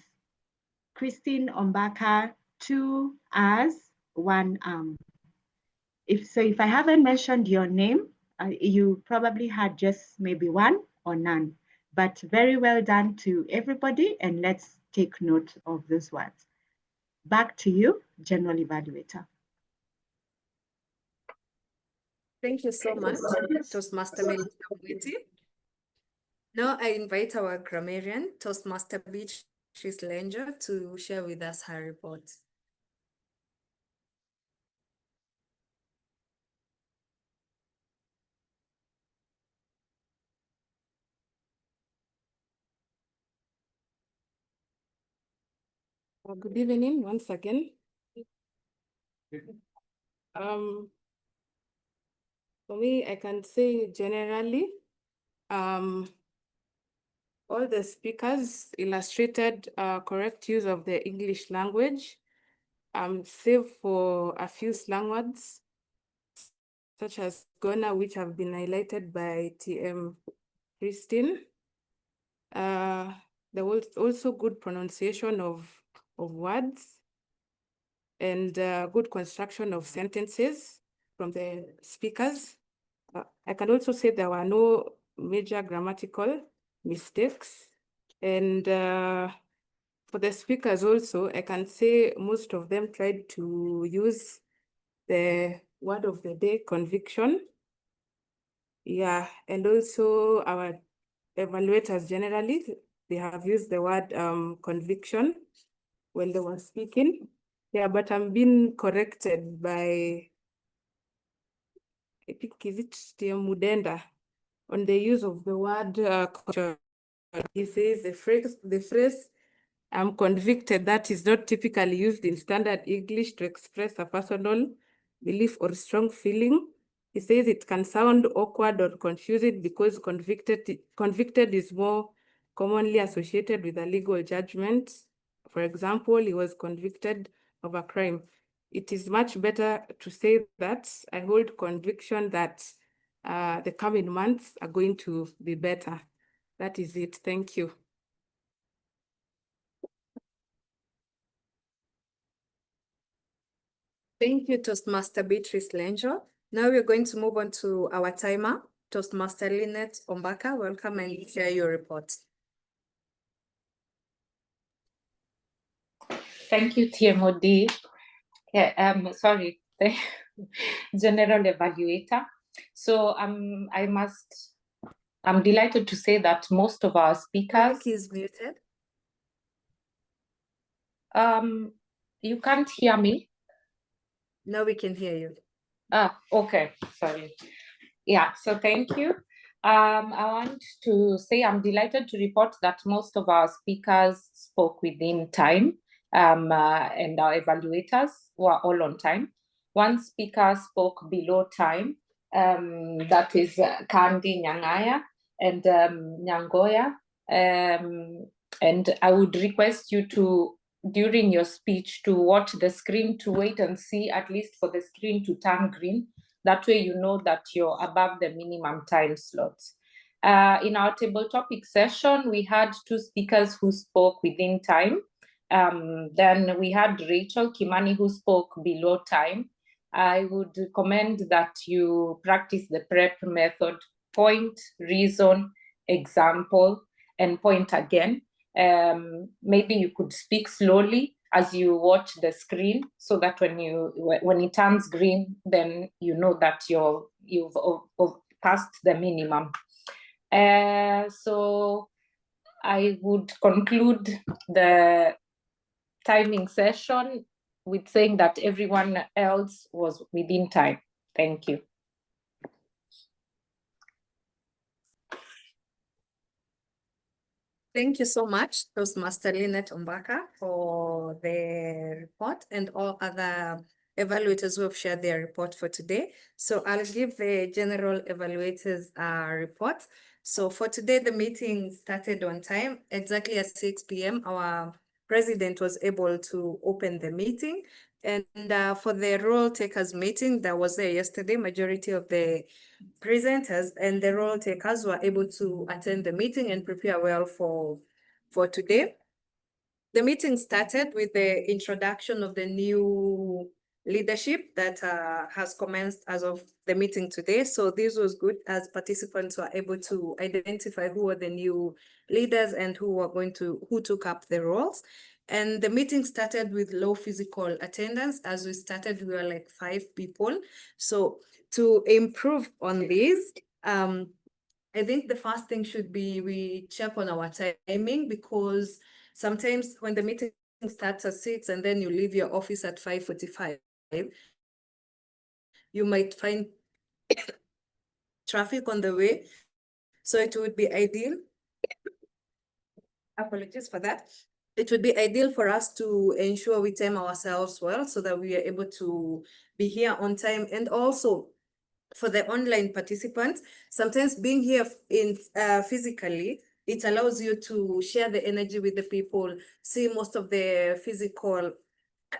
Christine Ombaka, 2 hours, 1 arm. If I haven't mentioned your name, you probably had just maybe 1 or none, but very well done to everybody, and let's take note of those words. Back to you, General Evaluator. Thank you so much, Toastmaster Melissa Mwiti. Now I invite our grammarian, Toastmaster Beatrice Lenjo, to share with us her report. Good evening once again. For me, I can say generally, all the speakers illustrated correct use of the English language, save for a few slang words, such as gonna, which have been highlighted by TM Christine. There was also good pronunciation of words and good construction of sentences from the speakers. I can also say there were no major grammatical mistakes. And for the speakers also, I can say most of them tried to use the word of the day, conviction. Yeah, and also our evaluators generally, they have used the word conviction when they were speaking. Yeah, but I'm being corrected by, I think, is it TM Mudenda, on the use of the word he says the phrase I'm convicted, that is not typically used in standard English to express a personal belief or strong feeling. He says it can sound awkward or confusing because convicted is more commonly associated with a legal judgment. For example, he was convicted of a crime. It is much better to say that I hold conviction that the coming months are going to be better. That is it. Thank you. Thank you, Toastmaster Beatrice Lenjo. Now we're going to move on to our timer, Toastmaster Lynette Ombaka. Welcome and share your report. Thank you, TMOD. Yeah, sorry, General Evaluator. So I'm delighted to say that most of our speakers. Mic is muted. You can't hear me? Now we can hear you. Okay, sorry. Yeah, so thank you. I want to say I'm delighted to report that most of our speakers spoke within time, and our evaluators were all on time. One speaker spoke below time, that is Kandi Nyangaya and Nyangoya. And I would request you to, during your speech, to watch the screen, to wait and see at least for the screen to turn green. That way you know that you're above the minimum time slots. In our table topic session, we had two speakers who spoke within time. Then we had Rachel Kimani who spoke below time. I would recommend that you practice the PrEP method: point, reason, example, and point again. Maybe you could speak slowly as you watch the screen, so that when it turns green, then you know that you've passed the minimum. So I would conclude the timing session with saying that everyone else was within time. Thank you. Thank you so much, Toastmaster Lynette Ombaka, for the report, and all other evaluators who have shared their report for today. So I'll give the general evaluators a report. So for today, the meeting started on time, exactly at 6 p.m. Our president was able to open the meeting. And for the roll takers meeting that was there yesterday, majority of the presenters and the roll takers were able to attend the meeting and prepare well for today. The meeting started with the introduction of the new leadership that has commenced as of the meeting today. So this was good, as participants were able to identify who were the new leaders and who took up the roles. And the meeting started with low physical attendance. As we started, we were like 5 people. So to improve on this, I think the first thing should be we check on our timing, because sometimes when the meeting starts at 6 and then you leave your office at 5:45, you might find traffic on the way. So it would be ideal. Apologies for that. it would be ideal for us to ensure we time ourselves well so that we are able to be here on time. And also for the online participants, sometimes being here in physically, it allows you to share the energy with the people, see most of the physical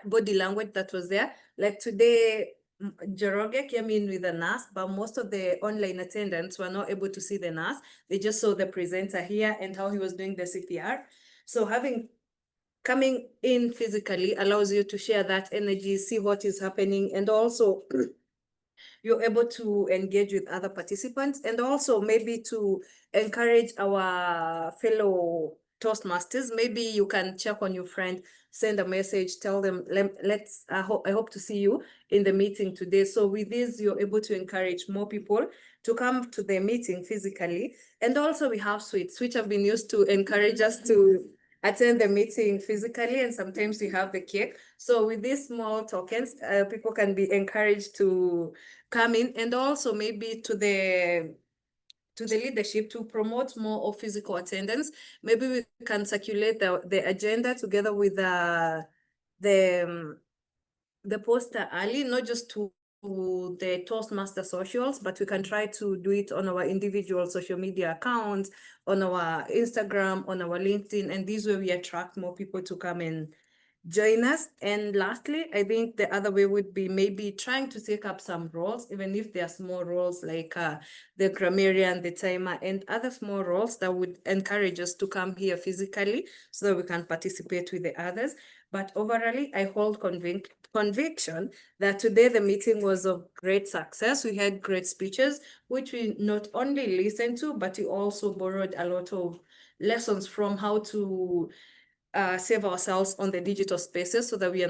body language that was there. Like today, Njoroge came in with a nurse, but most of the online attendants were not able to see the nurse. They just saw the presenter here and how he was doing the CPR. So coming in physically allows you to share that energy, see what is happening, and also you're able to engage with other participants, and also maybe to encourage our fellow Toastmasters. Maybe you can check on your friend, send a message, tell them, I hope to see you in the meeting today. So with this, you're able to encourage more people to come to the meeting physically. And also we have sweets, which have been used to encourage us to attend the meeting physically, and sometimes we have the cake. So with these small tokens, people can be encouraged to come in, and also maybe to the leadership to promote more of physical attendance. Maybe we can circulate the agenda together with the poster early, not just to the Toastmaster socials, but we can try to do it on our individual social media accounts, on our Instagram, on our LinkedIn, and this way we attract more people to come and join us. And lastly, I think the other way would be maybe trying to take up some roles, even if they are small roles like the grammarian, the timer, and other small roles that would encourage us to come here physically so that we can participate with the others. But overall, I hold conviction that today the meeting was of great success. We had great speeches, which we not only listened to, but we also borrowed a lot of lessons from how to save ourselves on the digital spaces so that we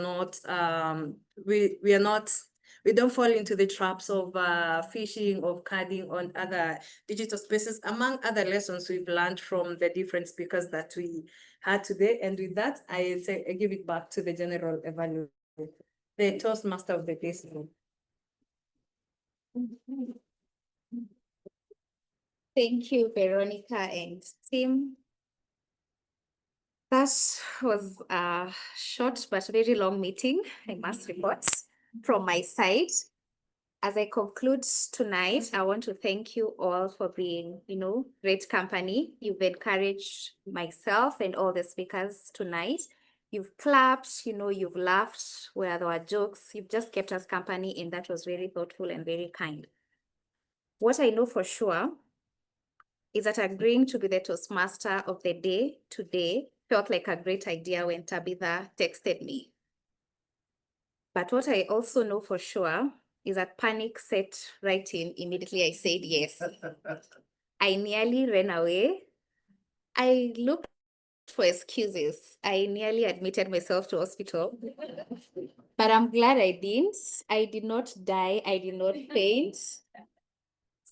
don't fall into the traps of phishing, of carding on other digital spaces, among other lessons we've learned from the different speakers that we had today. And with that, I give it back to the general evaluator, the Toastmaster of the day. Thank you, Veronica and team. That was a short but very long meeting, I must report, from my side. As I conclude tonight, I want to thank you all for being, great company. You've encouraged myself and all the speakers tonight. You've clapped, you've laughed where there were jokes. You've just kept us company, and that was very thoughtful and very kind. What I know for sure is that agreeing to be the Toastmaster of the day today felt like a great idea when Tabitha texted me. But what I also know for sure is that panic set right in immediately I said yes. I nearly ran away. I looked for excuses. I nearly admitted myself to hospital. But I'm glad I didn't. I did not die. I did not faint.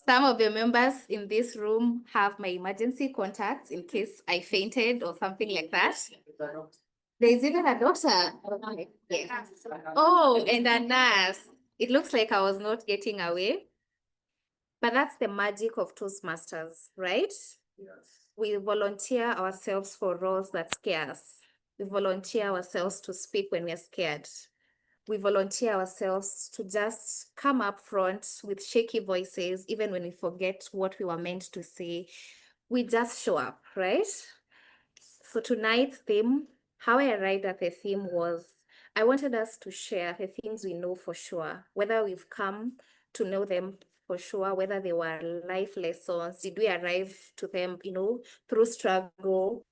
Some of the members in this room have my emergency contacts in case I fainted or something like that. There's even a doctor. Yes. Oh, and a nurse. It looks like I was not getting away. But that's the magic of Toastmasters, right? Yes. We volunteer ourselves for roles that scare us. We volunteer ourselves to speak when we're scared. We volunteer ourselves to just come up front with shaky voices, even when we forget what we were meant to say. We just show up, right? So tonight's theme, how I arrived at the theme was, I wanted us to share the things we know for sure, whether we've come to know them for sure, whether they were life lessons, did we arrive to them, through struggle?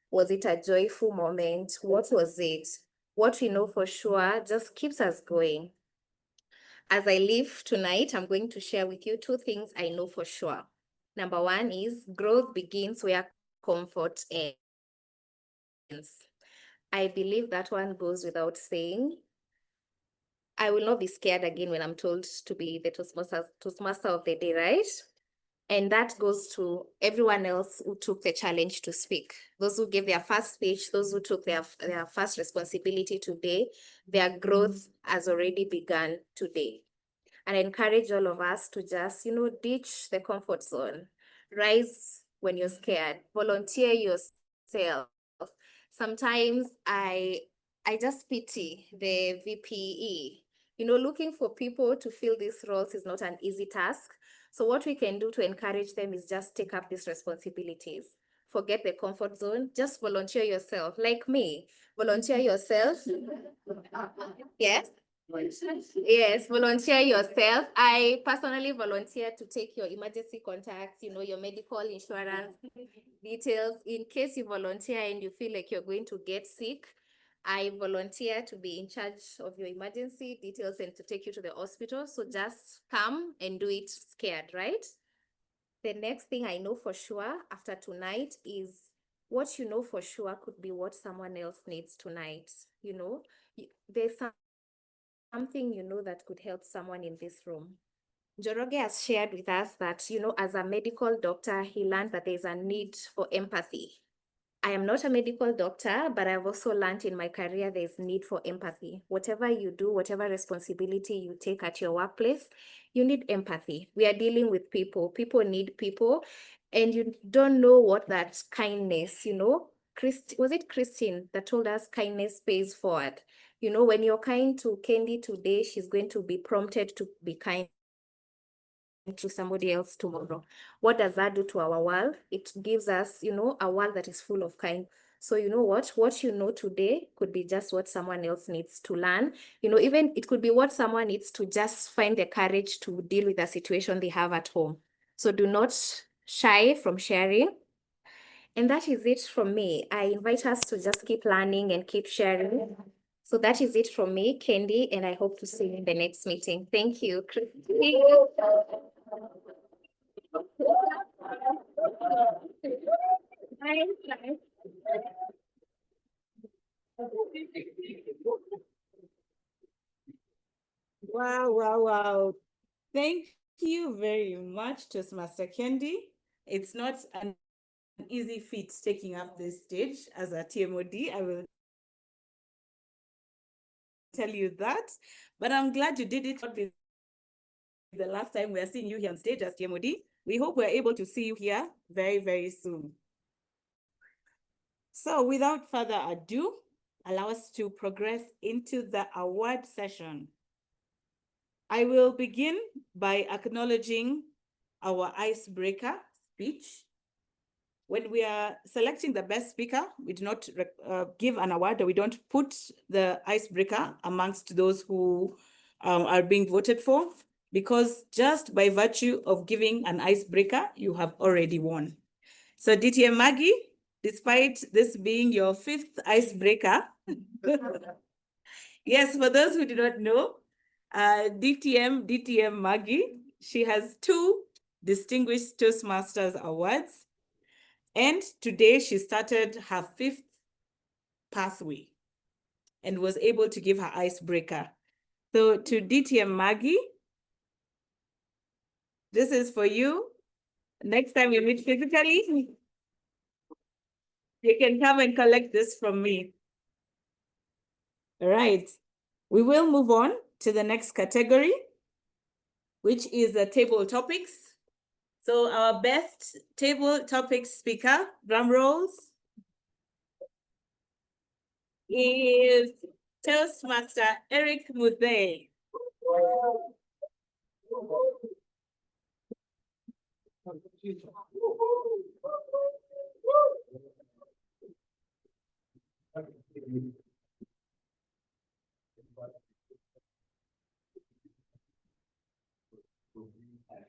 Was it a joyful moment? What was it? What we know for sure just keeps us going. As I leave tonight, I'm going to share with you two things I know for sure. Number one is growth begins where comfort ends. I believe that one goes without saying. I will not be scared again when I'm told to be the Toastmaster of the day, right? And that goes to everyone else who took the challenge to speak. Those who gave their first speech, those who took their first responsibility today, their growth has already begun today. And I encourage all of us to just, ditch the comfort zone. Rise when you're scared. Volunteer yourself. Sometimes I just pity the VPE. You know, looking for people to fill these roles is not an easy task. So what we can do to encourage them is just take up these responsibilities. Forget the comfort zone, just volunteer yourself. Like me, volunteer yourself. Yes. Yes, volunteer yourself. I personally volunteer to take your emergency contacts, you know, your medical insurance details. In case you volunteer and you feel like you're going to get sick, I volunteer to be in charge of your emergency details and to take you to the hospital. So just come and do it scared, right? The next thing I know for sure after tonight is what you know for sure could be what someone else needs tonight. You know, there's something you know that could help someone in this room. Njoroge has shared with us that, you know, as a medical doctor, he learned that there's a need for empathy. I am not a medical doctor, but I've also learned in my career there's need for empathy. Whatever you do, whatever responsibility you take at your workplace, you need empathy. We are dealing with people. People need people, and you don't know what that kindness, you know, was it Christine that told us kindness pays forward? You know, when you're kind to Kendi today, she's going to be prompted to be kind to somebody else tomorrow. What does that do to our world? It gives us, you know, a world that is full of kind. So you know what you know today could be just what someone else needs to learn. You know, even it could be what someone needs to just find the courage to deal with the situation they have at home. So do not shy from sharing. And that is it from me. I invite us to just keep learning and keep sharing. So that is it from me, Kendi, and I hope to see you in the next meeting. Thank you, Christine. Wow, wow, wow. Thank you very much, Toastmaster Kendi. It's not an easy feat taking up this stage as a TMOD. I will tell you that, but I'm glad you did it. The last time we are seeing you here on stage as TMOD. We hope we're able to see you here very, very soon. So without further ado, allow us to progress into the award session. I will begin by acknowledging our icebreaker speech. When we are selecting the best speaker, we do not give an award, or we don't put the icebreaker amongst those who are being voted for, because just by virtue of giving an icebreaker, you have already won. So DTM Maggie, despite this being your 5th icebreaker, yes, for those who do not know, DTM Maggie, she has 2 Distinguished Toastmasters Awards. And today she started her 5th pathway and was able to give her icebreaker. So to DTM Maggie, this is for you. Next time we meet physically, you can come and collect this from me. All right, we will move on to the next category, which is the table topics. So our best table topics speaker, drum rolls, is Toastmaster Eric Muthe.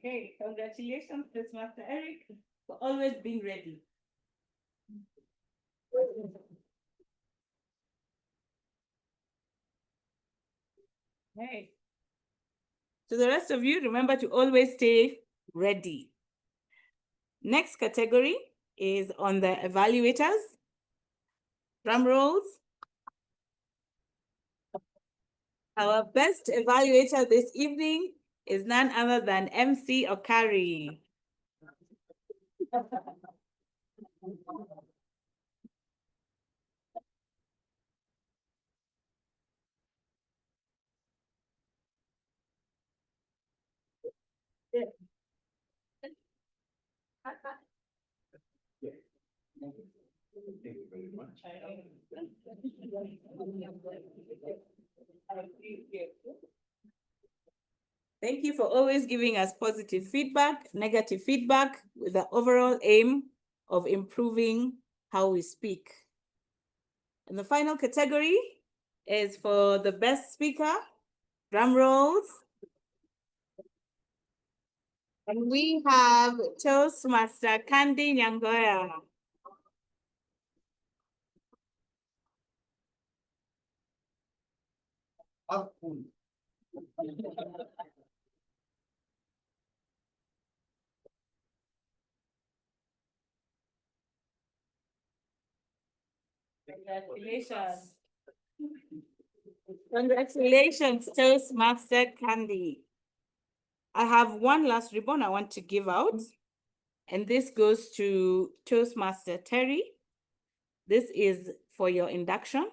Okay, congratulations, Toastmaster Eric, for always being ready. Hey. To the rest of you, remember to always stay ready. Next category is on the evaluators. Drum rolls. Our best evaluator this evening is none other than MC Okari. Thank you very much. Thank you for always giving us positive feedback, negative feedback, with the overall aim of improving how we speak. And the final category is for the best speaker. Drum rolls. And we have Toastmaster Kandi Nyangoya. Congratulations. Congratulations, Toastmaster Kandi. I have one last ribbon I want to give out, and this goes to Toastmaster Terry. This is for your induction.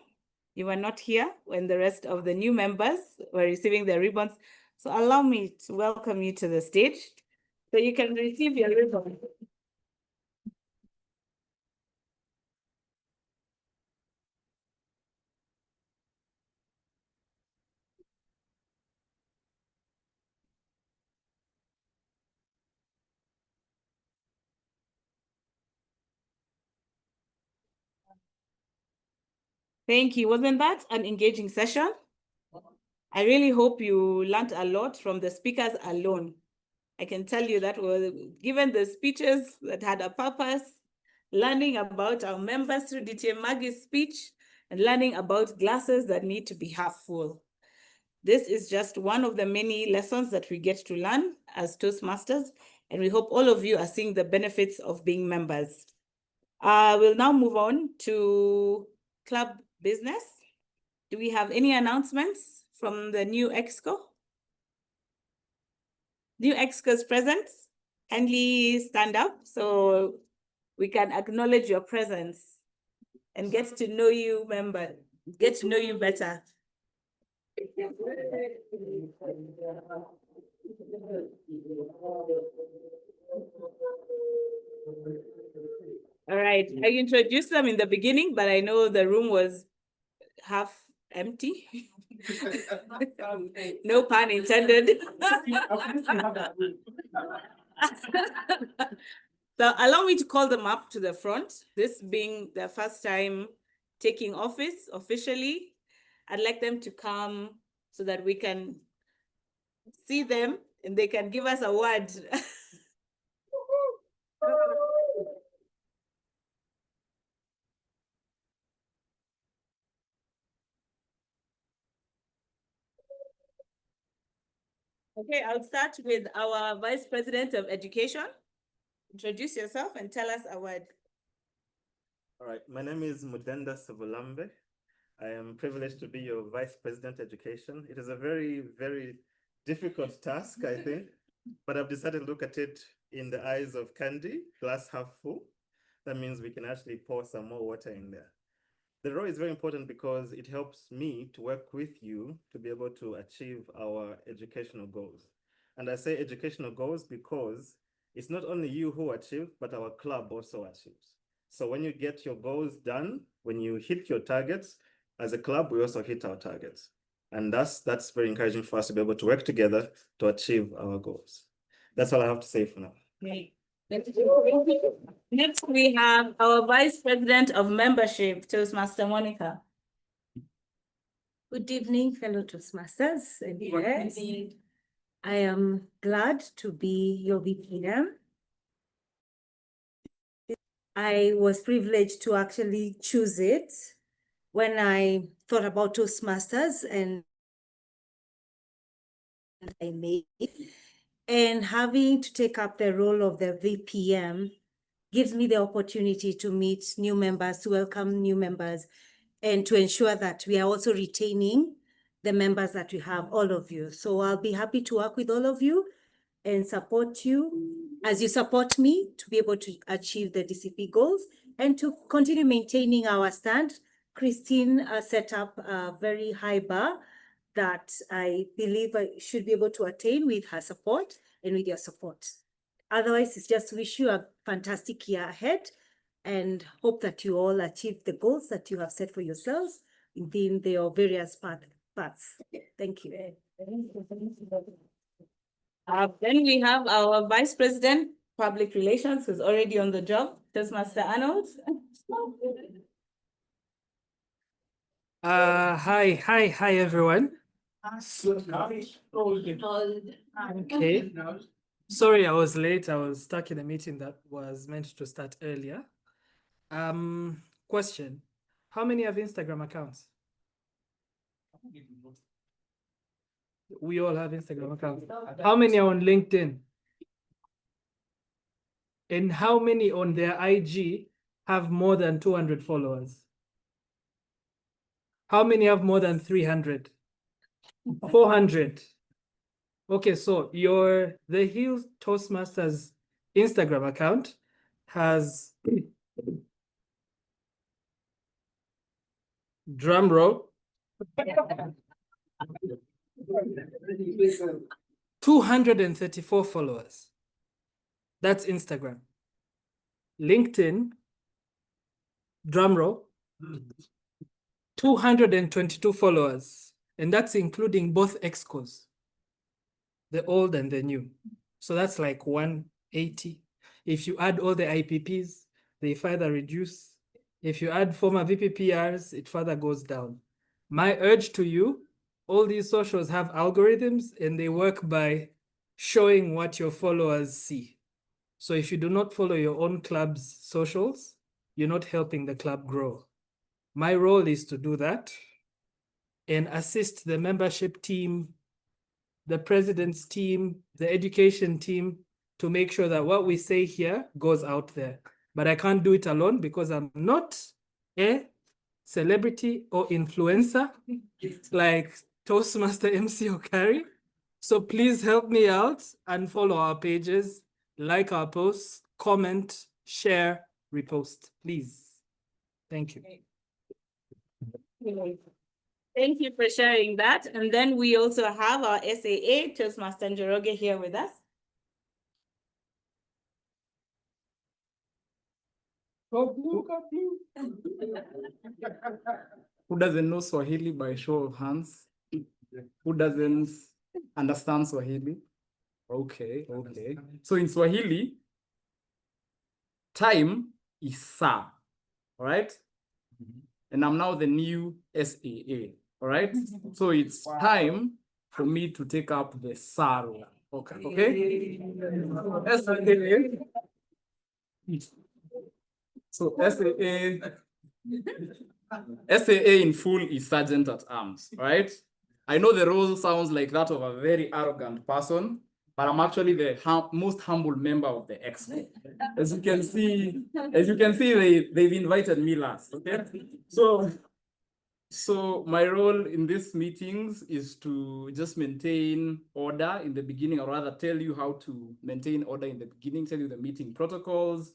You were not here when the rest of the new members were receiving their ribbons. So allow me to welcome you to the stage so you can receive your ribbon. Thank you. Wasn't that an engaging session? I really hope you learned a lot from the speakers alone. I can tell you that was given the speeches that had a purpose, learning about our members through DTM Maggie's speech, and learning about glasses that need to be half full. This is just one of the many lessons that we get to learn as Toastmasters, and we hope all of you are seeing the benefits of being members. We'll now move on to club business. Do we have any announcements from the new EXCO? New EXCOs present? Kindly stand up so we can acknowledge your presence and get to know you, get to know you better. All right, I introduced them in the beginning, but I know the room was half empty. No pun intended. So allow me to call them up to the front. This being their first time taking office officially, I'd like them to come so that we can see them and they can give us a word. Okay, I'll start with our Vice President of Education. Introduce yourself and tell us a word. All right, my name is Mudenda Savulambe. I am privileged to be your Vice President Education. It is a very, very difficult task, I think, but I've decided to look at it in the eyes of Kandi, glass half full. That means we can actually pour some more water in there. The role is very important because it helps me to work with you to be able to achieve our educational goals. And I say educational goals because it's not only you who achieve, but our club also achieves. So when you get your goals done, when you hit your targets, as a club, we also hit our targets. And that's very encouraging for us to be able to work together to achieve our goals. That's all I have to say for now. Okay. Next, we have our Vice President of Membership, Toastmaster Monica. Good evening, fellow Toastmasters. Yes, I am glad to be your VPM. I was privileged to actually choose it when I thought about Toastmasters and I made it. And having to take up the role of the VPM gives me the opportunity to meet new members, to welcome new members, and to ensure that we are also retaining the members that we have, all of you. So I'll be happy to work with all of you and support you as you support me to be able to achieve the DCP goals and to continue maintaining our stand. Christine set up a very high bar that I believe I should be able to attain with her support and with your support. Otherwise, it's just to wish you a fantastic year ahead and hope that you all achieve the goals that you have set for yourselves within your various paths. Thank you. Then we have our Vice President, Public Relations, who's already on the job, Toastmaster Arnold. Hi, everyone. Okay. Sorry, I was late. I was stuck in a meeting that was meant to start earlier. Question. How many have Instagram accounts? We all have Instagram accounts. How many are on LinkedIn? And how many on their IG have more than 200 followers? How many have more than 300? 400. Okay, so the Hill Toastmasters Instagram account has drum roll 234 followers. That's Instagram. LinkedIn, drum roll, 222 followers, and that's including both excos, the old and the new. So that's like 180. If you add all the IPPs, they further reduce. If you add former VPPRs, it further goes down. My urge to you, all these socials have algorithms and they work by showing what your followers see. So if you do not follow your own club's socials, you're not helping the club grow. My role is to do that and assist the membership team, the president's team, the education team to make sure that what we say here goes out there. But I can't do it alone because I'm not a celebrity or influencer like Toastmaster MC Okari. So please help me out and follow our pages, like our posts, comment, share, repost, please. Thank you. Thank you for sharing that. And then we also have our SAA, Toastmaster Njoroge, here with us. Who doesn't know Swahili by show of hands? Who doesn't understand Swahili? Okay. So in Swahili, time is saa, all right? And I'm now the new SAA, all right? So it's time for me to take up the saa role. Okay? SAA. So SAA in full is Sergeant at Arms, right? I know the role sounds like that of a very arrogant person, but I'm actually the most humble member of the expo. As you can see, they've invited me last, okay? So my role in these meetings is to just maintain order in the beginning, or rather tell you how to maintain order in the beginning, tell you the meeting protocols,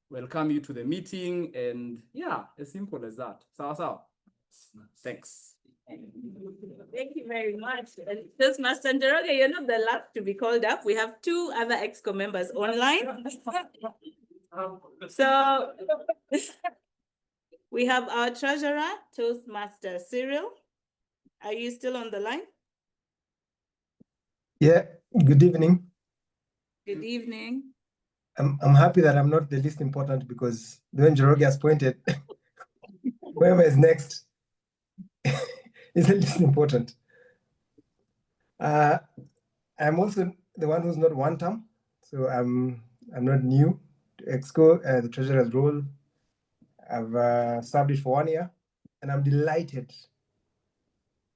welcome you to the meeting, and yeah, as simple as that. Sawa. Thanks. Thank you very much. And Toastmaster Njoroge, you're not the last to be called up. We have two other EXCO members online. So we have our treasurer, Toastmaster Cyril. Are you still on the line? Yeah, good evening. Good evening. I'm happy that I'm not the least important because when Njoroge has pointed, whoever is next is the least important. I'm also the one who's not one term, so I'm not new to EXCO, the treasurer's role. I've served it for 1 year, and I'm delighted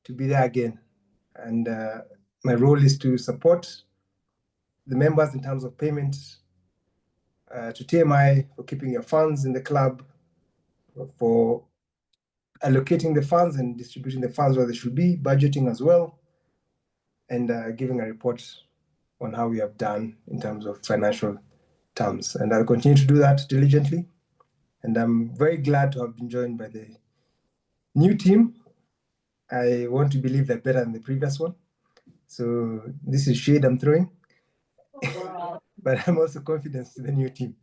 to be there again. And my role is to support the members in terms of payment to TMI for keeping your funds in the club, for allocating the funds and distributing the funds where they should be, budgeting as well, and giving a report on how we have done in terms of financial terms. And I'll continue to do that diligently. And I'm very glad to have been joined by the new team. I want to believe they're better than the previous one. So this is shade I'm throwing. But I'm also confident in the new team.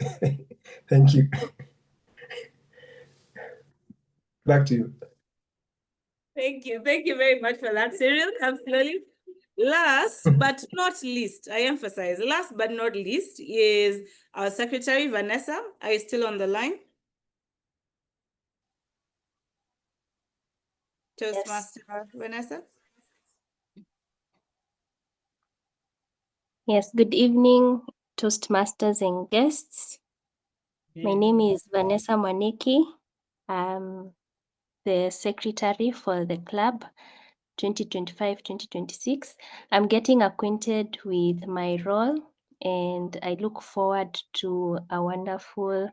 Thank you. Back to you. Thank you. Thank you very much for that, Cyril. Absolutely. Last but not least, I emphasize, last but not least is our secretary, Vanessa. Are you still on the line? Toastmaster Vanessa? Yes, good evening, Toastmasters and guests. My name is Vanessa Mwaniki. I'm the secretary for the club 2025-2026. I'm getting acquainted with my role and I look forward to a wonderful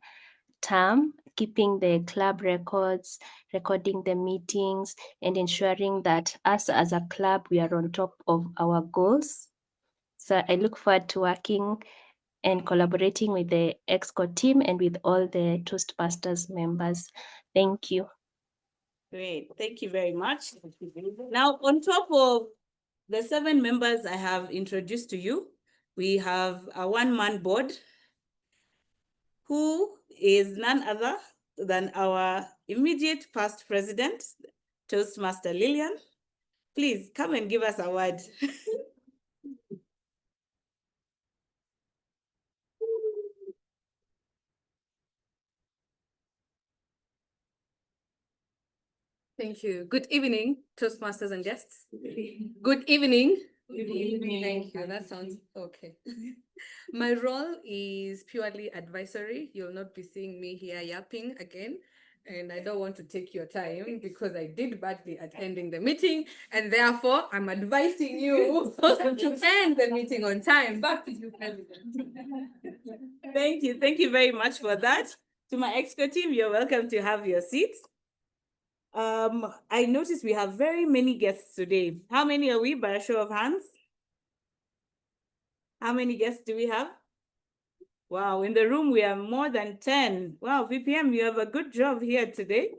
term, keeping the club records, recording the meetings, and ensuring that us as a club, we are on top of our goals. So I look forward to working and collaborating with the EXCO team and with all the Toastmasters members. Thank you. Great. Thank you very much. Now, on top of the 7 members I have introduced to you, we have a one-man board who is none other than our immediate past president, Toastmaster Lillian. Please come and give us a word. Thank you. Good evening, Toastmasters and guests. Good evening. Good evening. Thank you. That sounds okay. My role is purely advisory. You'll not be seeing me here yapping again. And I don't want to take your time because I did badly attending the meeting. And therefore, I'm advising you to end the meeting on time. Back to you, President. Thank you. Thank you very much for that. To my EXCO team, you're welcome to have your seats. I noticed we have very many guests today. How many are we by a show of hands? How many guests do we have? Wow, in the room we are more than 10. Wow, VPM, you have a good job here today.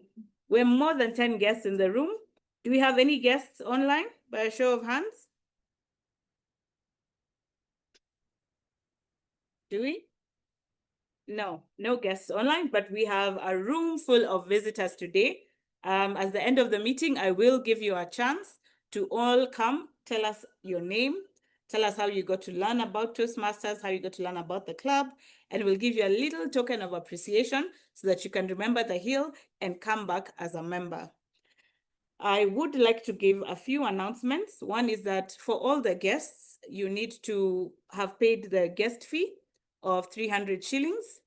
We're more than 10 guests in the room. Do we have any guests online by a show of hands? Do we? No, no guests online, but we have a room full of visitors today. At the end of the meeting, I will give you a chance to all come, tell us your name, tell us how you got to learn about Toastmasters, how you got to learn about the club, and we'll give you a little token of appreciation so that you can remember the Hill and come back as a member. I would like to give a few announcements. One is that for all the guests, you need to have paid the guest fee of 300 shillings.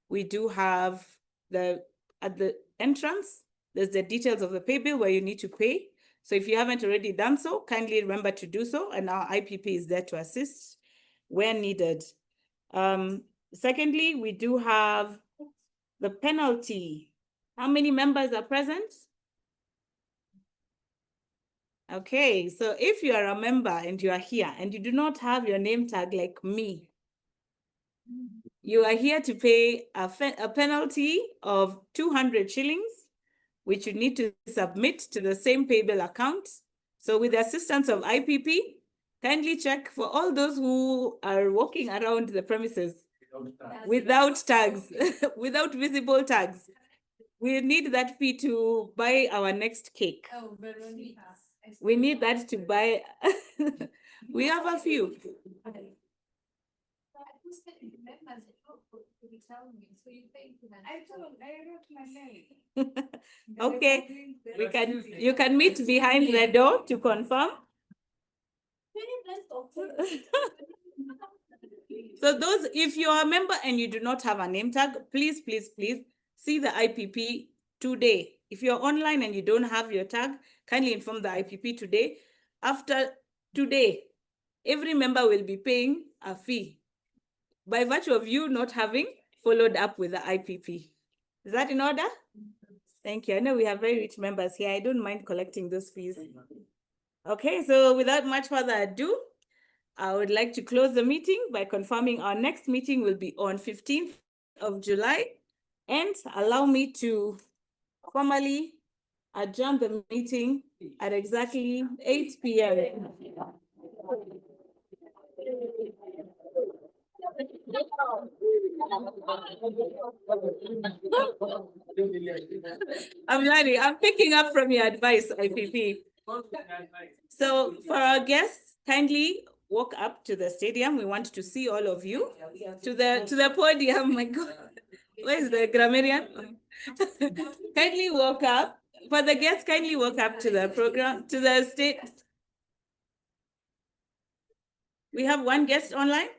We do have at the entrance, there's the details of the pay bill where you need to pay. So if you haven't already done so, kindly remember to do so, and our IPP is there to assist where needed. Secondly, we do have the penalty. How many members are present? Okay, so if you are a member and you are here and you do not have your name tag like me, you are here to pay a penalty of 200 shillings, which you need to submit to the same paybill account. So with the assistance of IPP, kindly check for all those who are walking around the premises without tags, without visible tags. We need that fee to buy our next cake. Oh, Veronica. We need that to buy. We have a few. Okay, you can meet behind the door to confirm. So those, if you are a member and you do not have a name tag, please, please, please see the IPP today. If you're online and you don't have your tag, kindly inform the IPP today. After today, every member will be paying a fee by virtue of you not having followed up with the IPP. Is that in order? Thank you. I know we have very rich members here. I don't mind collecting those fees. Okay, so without much further ado, I would like to close the meeting by confirming our next meeting will be on 15th of July. And allow me to formally adjourn the meeting at exactly 8 p.m. I'm learning. I'm picking up from your advice, IPP. So for our guests, kindly walk up to the stadium. We want to see all of you. To the podium. My God. Where is the grammarian? Kindly walk up. For the guests, kindly walk up to the program, to the stage. We have one guest online.